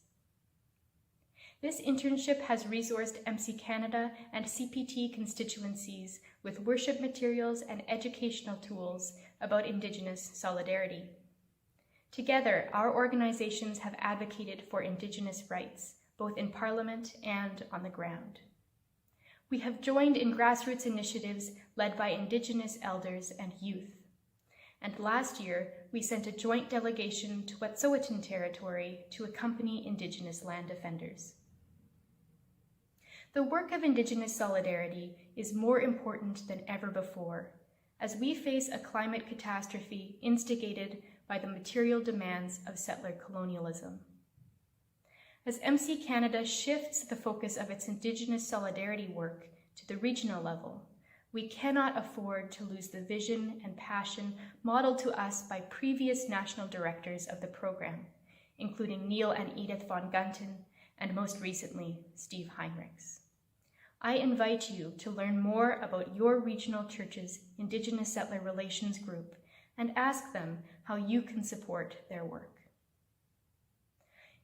This internship has resourced MC Canada and CPT constituencies with worship materials and educational tools about Indigenous solidarity. Together, our organizations have advocated for Indigenous rights, both in Parliament and on the ground. We have joined in grassroots initiatives led by Indigenous elders and youth. And last year, we sent a joint delegation to Wet'suwet'en territory to accompany Indigenous land defenders. The work of Indigenous solidarity is more important than ever before, as we face a climate catastrophe instigated by the material demands of settler colonialism. As MC Canada shifts the focus of its Indigenous solidarity work to the regional level, we cannot afford to lose the vision and passion modeled to us by previous national directors of the program, including Neil and Edith von Guyton, and most recently, Steve Heinrichs. I invite you to learn more about your regional church's Indigenous Settler Relations group and ask them how you can support their work.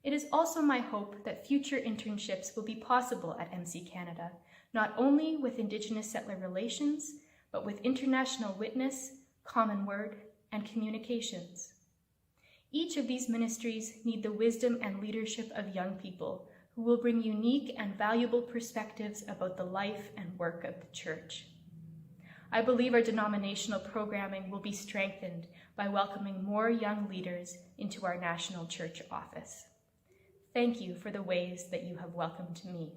It is also my hope that future internships will be possible at MC Canada, not only with Indigenous Settler Relations, but with International Witness, Common Word, and Communications. Each of these ministries need the wisdom and leadership of young people who will bring unique and valuable perspectives about the life and work of the church. I believe our denominational programming will be strengthened by welcoming more young leaders into our national church office. Thank you for the ways that you have welcomed me.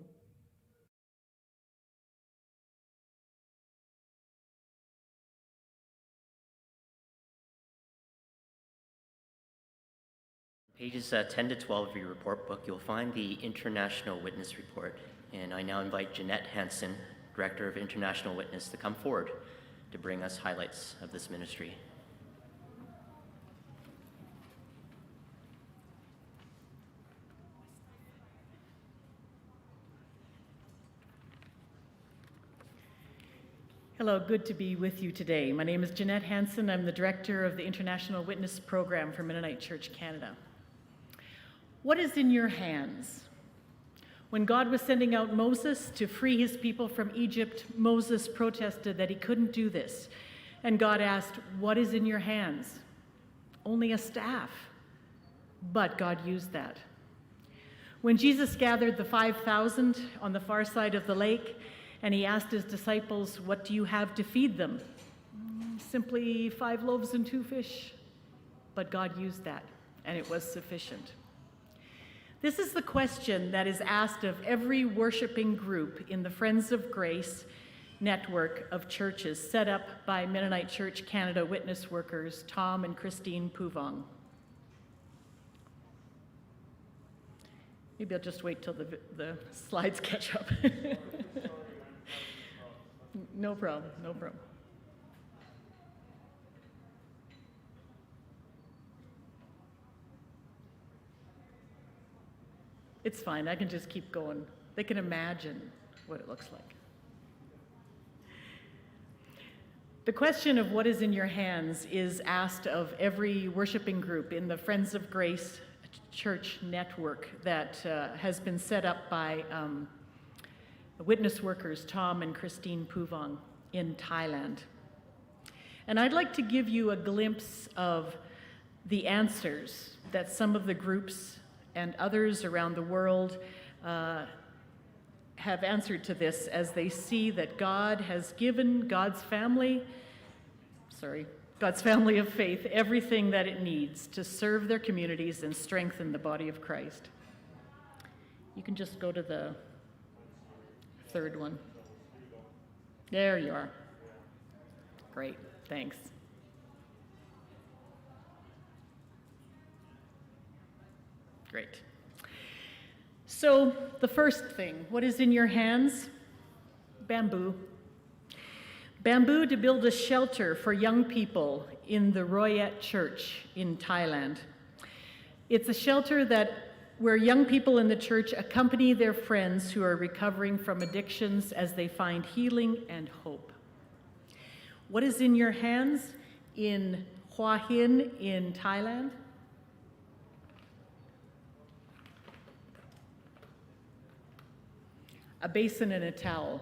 Pages 10 to 12 of your report book, you'll find the International Witness Report. And I now invite Jeanette Hansen, Director of International Witness, to come forward to bring us highlights of this ministry. Hello, good to be with you today. My name is Jeanette Hansen. I'm the Director of the International Witness Program for Mennonite Church Canada. What is in your hands? When God was sending out Moses to free his people from Egypt, Moses protested that he couldn't do this. And God asked, what is in your hands? Only a staff. But God used that. When Jesus gathered the 5,000 on the far side of the lake, and he asked his disciples, what do you have to feed them? Simply 5 loaves and 2 fish. But God used that, and it was sufficient. This is the question that is asked of every worshiping group in the Friends of Grace network of churches set up by Mennonite Church Canada witness workers Tom and Christine Pouvong. Maybe I'll just wait till the slides catch up. No problem, no problem. It's fine, I can just keep going. They can imagine what it looks like. The question of what is in your hands is asked of every worshiping group in the Friends of Grace church network that has been set up by witness workers Tom and Christine Pouvong in Thailand. And I'd like to give you a glimpse of the answers that some of the groups and others around the world have answered to this as they see that God has given God's family of faith everything that it needs to serve their communities and strengthen the body of Christ. You can just go to the third one. There you are. Great, thanks. Great. So the first thing, what is in your hands? Bamboo. Bamboo to build a shelter for young people in the Royet Church in Thailand. It's a shelter where young people in the church accompany their friends who are recovering from addictions as they find healing and hope. What is in your hands in Hua Hin in Thailand? A basin and a towel.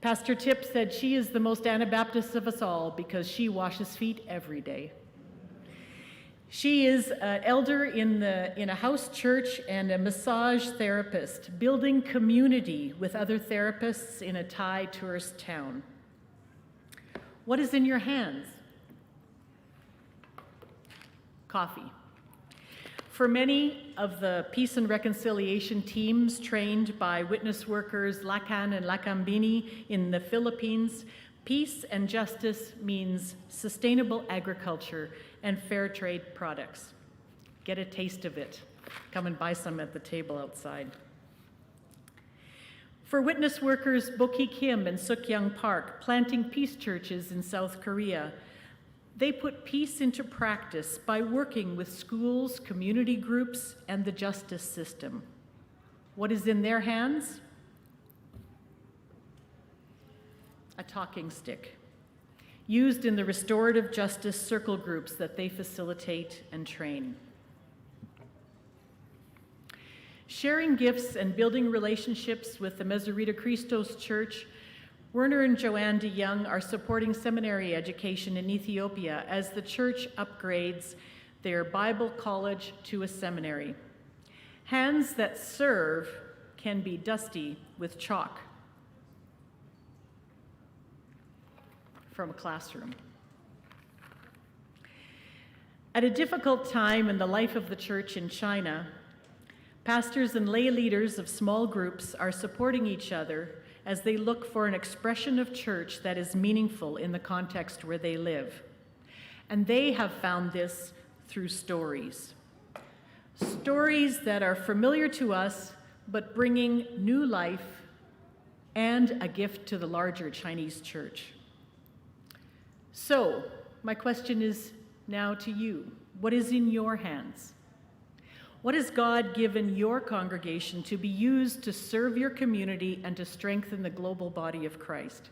Pastor Tip said she is the most Anabaptist of us all because she washes feet every day. She is an elder in a house church and a massage therapist, building community with other therapists in a Thai tourist town. What is in your hands? Coffee. For many of the peace and reconciliation teams trained by witness workers Lakan and Lakambini in the Philippines, peace and justice means sustainable agriculture and fair trade products. Get a taste of it. Come and buy some at the table outside. For witness workers Boki Kim and Sukyang Park, planting peace churches in South Korea, they put peace into practice by working with schools, community groups, and the justice system. What is in their hands? A talking stick, used in the restorative justice circle groups that they facilitate and train. Sharing gifts and building relationships with the Mesorita Christos Church, Werner and Joanne DeYoung are supporting seminary education in Ethiopia as the church upgrades their Bible college to a seminary. Hands that serve can be dusty with chalk from a classroom. At a difficult time in the life of the church in China, pastors and lay leaders of small groups are supporting each other as they look for an expression of church that is meaningful in the context where they live. And they have found this through stories. Stories that are familiar to us, but bringing new life and a gift to the larger Chinese church. So, my question is now to you. What is in your hands? What has God given your congregation to be used to serve your community and to strengthen the global body of Christ?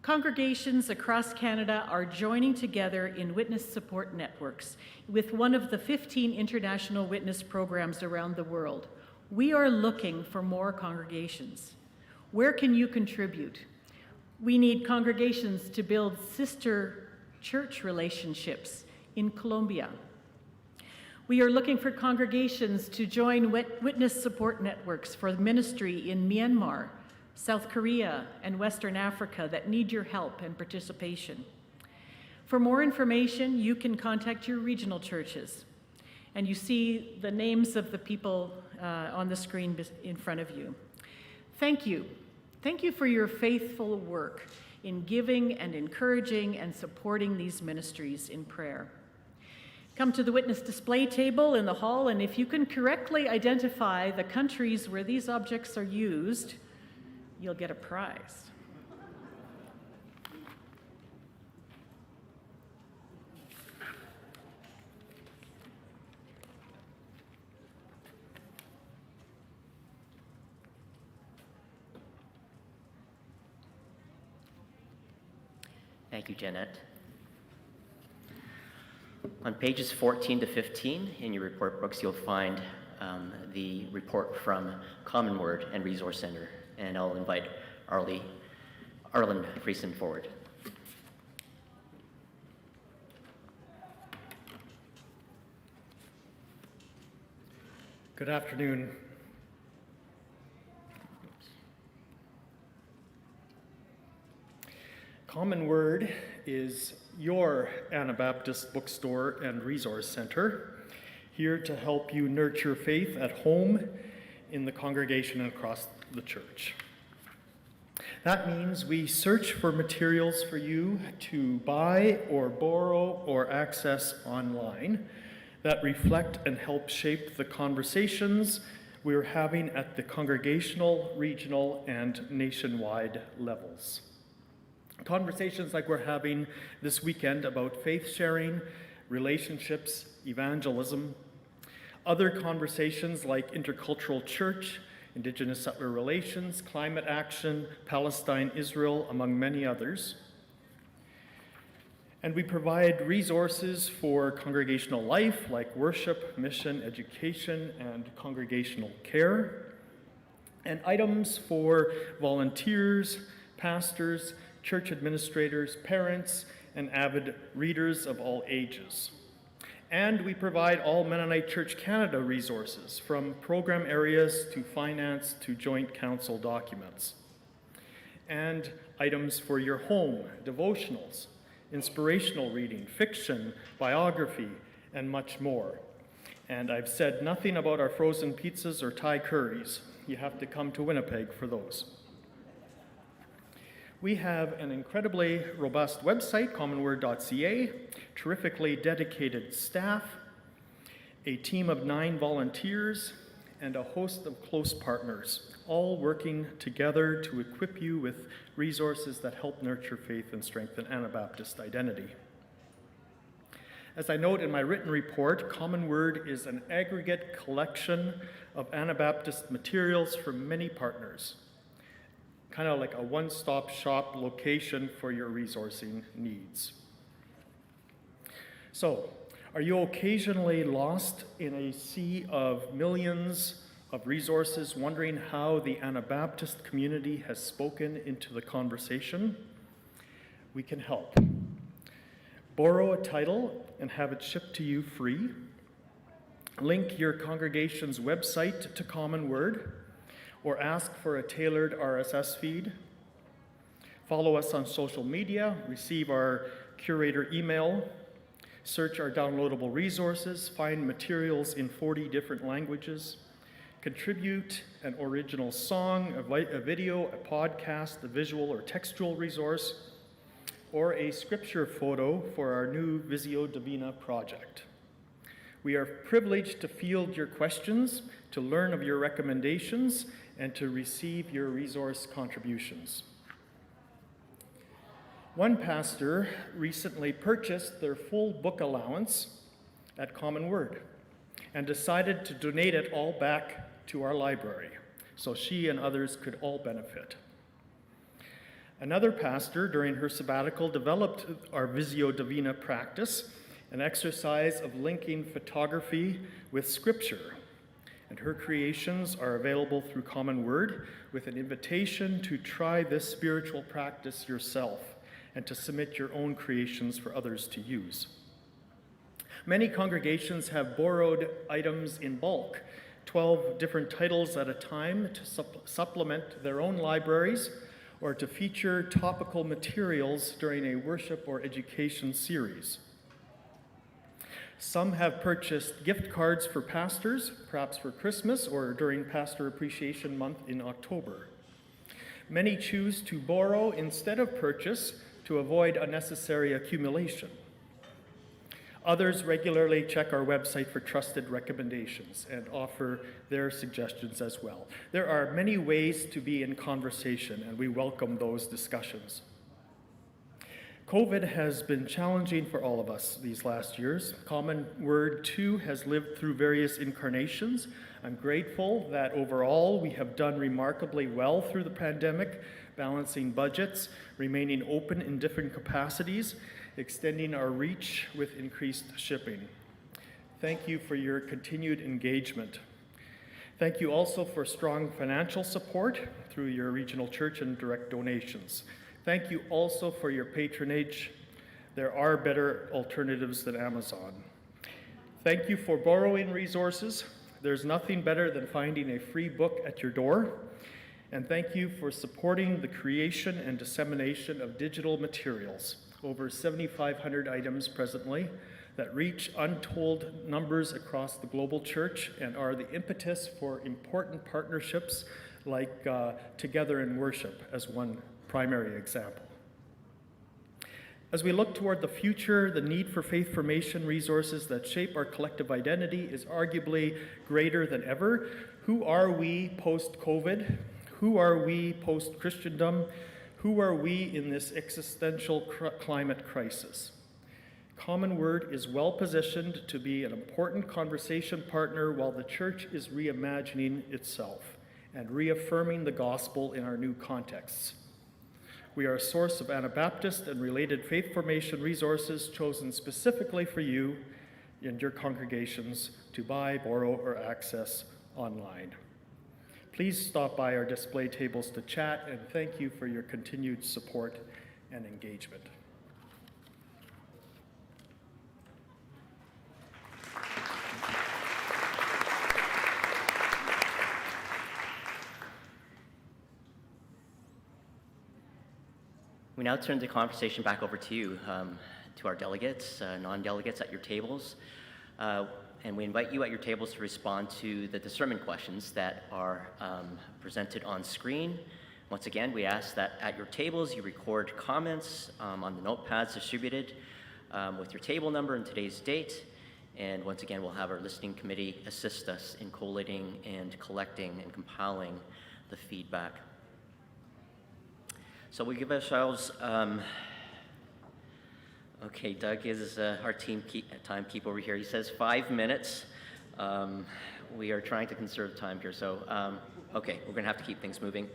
Congregations across Canada are joining together in witness support networks with one of the 15 international witness programs around the world. We are looking for more congregations. Where can you contribute? We need congregations to build sister church relationships in Colombia. We are looking for congregations to join witness support networks for ministry in Myanmar, South Korea, and Western Africa that need your help and participation. For more information, you can contact your regional churches. And you see the names of the people on the screen in front of you. Thank you. Thank you for your faithful work in giving and encouraging and supporting these ministries in prayer. Come to the witness display table in the hall, and if you can correctly identify the countries where these objects are used, you'll get a prize. Thank you, Jeanette. On pages 14 to 15 in your report books, you'll find the report from Common Word and Resource Center, and I'll invite Arlen Friesen forward. Good afternoon. Common Word is your Anabaptist bookstore and resource center, here to help you nurture faith at home, in the congregation, and across the church. That means we search for materials for you to buy or borrow or access online that reflect and help shape the conversations we're having at the congregational, regional, and nationwide levels. Conversations like we're having this weekend about faith sharing, relationships, evangelism. Other conversations like intercultural church, Indigenous settler relations, climate action, Palestine, Israel, among many others. And we provide resources for congregational life like worship, mission, education, and congregational care, and items for volunteers, pastors, church administrators, parents, and avid readers of all ages. And we provide all Mennonite Church Canada resources, from program areas to finance to joint council documents. And items for your home, devotionals, inspirational reading, fiction, biography, and much more. And I've said nothing about our frozen pizzas or Thai curries. You have to come to Winnipeg for those. We have an incredibly robust website, commonword.ca, terrifically dedicated staff, a team of 9 volunteers, and a host of close partners, all working together to equip you with resources that help nurture faith and strengthen Anabaptist identity. As I note in my written report, Common Word is an aggregate collection of Anabaptist materials from many partners, kind of like a one-stop shop location for your resourcing needs. So, are you occasionally lost in a sea of millions of resources, wondering how the Anabaptist community has spoken into the conversation? We can help. Borrow a title and have it shipped to you free. Link your congregation's website to Common Word, or ask for a tailored RSS feed. Follow us on social media, receive our curator email, search our downloadable resources, find materials in 40 different languages, contribute an original song, a video, a podcast, a visual or textual resource, or a scripture photo for our new Visio Divina project. We are privileged to field your questions, to learn of your recommendations, and to receive your resource contributions. One pastor recently purchased their full book allowance at Common Word and decided to donate it all back to our library so she and others could all benefit. Another pastor, during her sabbatical, developed our Visio Divina practice, an exercise of linking photography with scripture. And her creations are available through Common Word with an invitation to try this spiritual practice yourself and to submit your own creations for others to use. Many congregations have borrowed items in bulk, 12 different titles at a time, to supplement their own libraries or to feature topical materials during a worship or education series. Some have purchased gift cards for pastors, perhaps for Christmas or during Pastor Appreciation Month in October. Many choose to borrow instead of purchase to avoid unnecessary accumulation. Others regularly check our website for trusted recommendations and offer their suggestions as well. There are many ways to be in conversation, and we welcome those discussions. COVID has been challenging for all of us these last years. Common Word, too, has lived through various incarnations. I'm grateful that overall we have done remarkably well through the pandemic, balancing budgets, remaining open in different capacities, extending our reach with increased shipping. Thank you for your continued engagement. Thank you also for strong financial support through your regional church and direct donations. Thank you also for your patronage. There are better alternatives than Amazon. Thank you for borrowing resources. There's nothing better than finding a free book at your door. And thank you for supporting the creation and dissemination of digital materials, over 7,500 items presently, that reach untold numbers across the global church and are the impetus for important partnerships like Together in Worship as one primary example. As we look toward the future, the need for faith formation resources that shape our collective identity is arguably greater than ever. Who are we post-COVID? Who are we post-Christendom? Who are we in this existential climate crisis? Common Word is well positioned to be an important conversation partner while the church is reimagining itself and reaffirming the gospel in our new contexts. We are a source of Anabaptist and related faith formation resources chosen specifically for you and your congregations to buy, borrow, or access online. Please stop by our display tables to chat, and thank you for your continued support and engagement. We now turn the conversation back over to you, to our delegates, non-delegates at your tables. And we invite you at your tables to respond to the discernment questions that are presented on screen. Once again, we ask that at your tables you record comments on the notepads distributed with your table number and today's date. And once again, we'll have our listening committee assist us in collating and collecting and compiling the feedback. So we give ourselves, okay, Doug is our timekeeper over here. He says 5 minutes. We are trying to conserve time here, so okay, we're gonna have to keep things moving.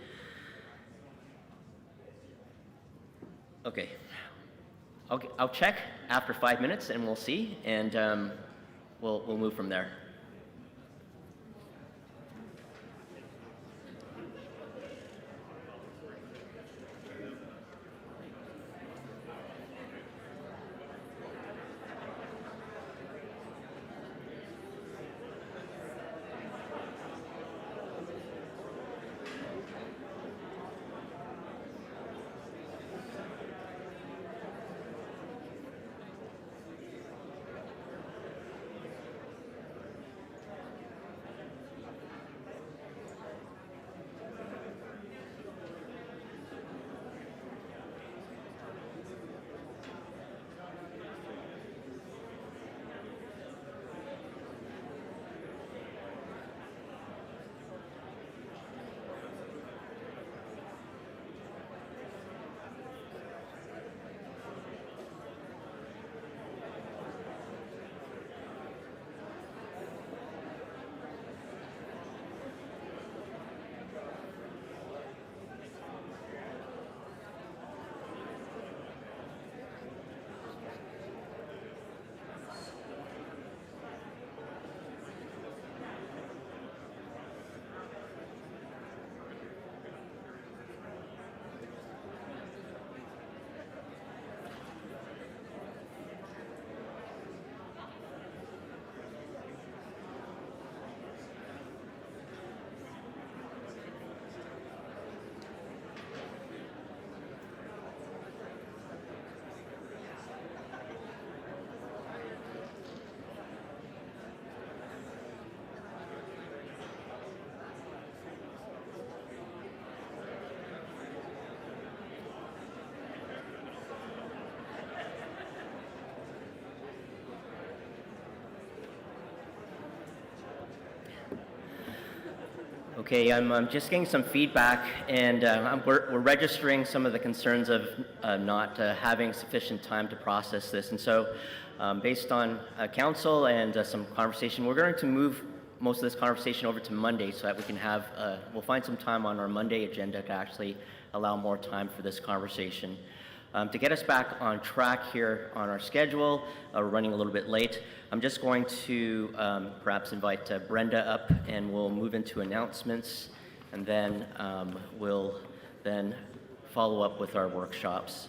Okay, I'll check after 5 minutes and we'll see, and we'll move from there. Okay, I'm just getting some feedback, and we're registering some of the concerns of not having sufficient time to process this. And so, based on council and some conversation, we're going to move most of this conversation over to Monday so that we can have, we'll find some time on our Monday agenda to actually allow more time for this conversation. To get us back on track here on our schedule, we're running a little bit late. I'm just going to perhaps invite Brenda up, and we'll move into announcements, and then we'll then follow up with our workshops.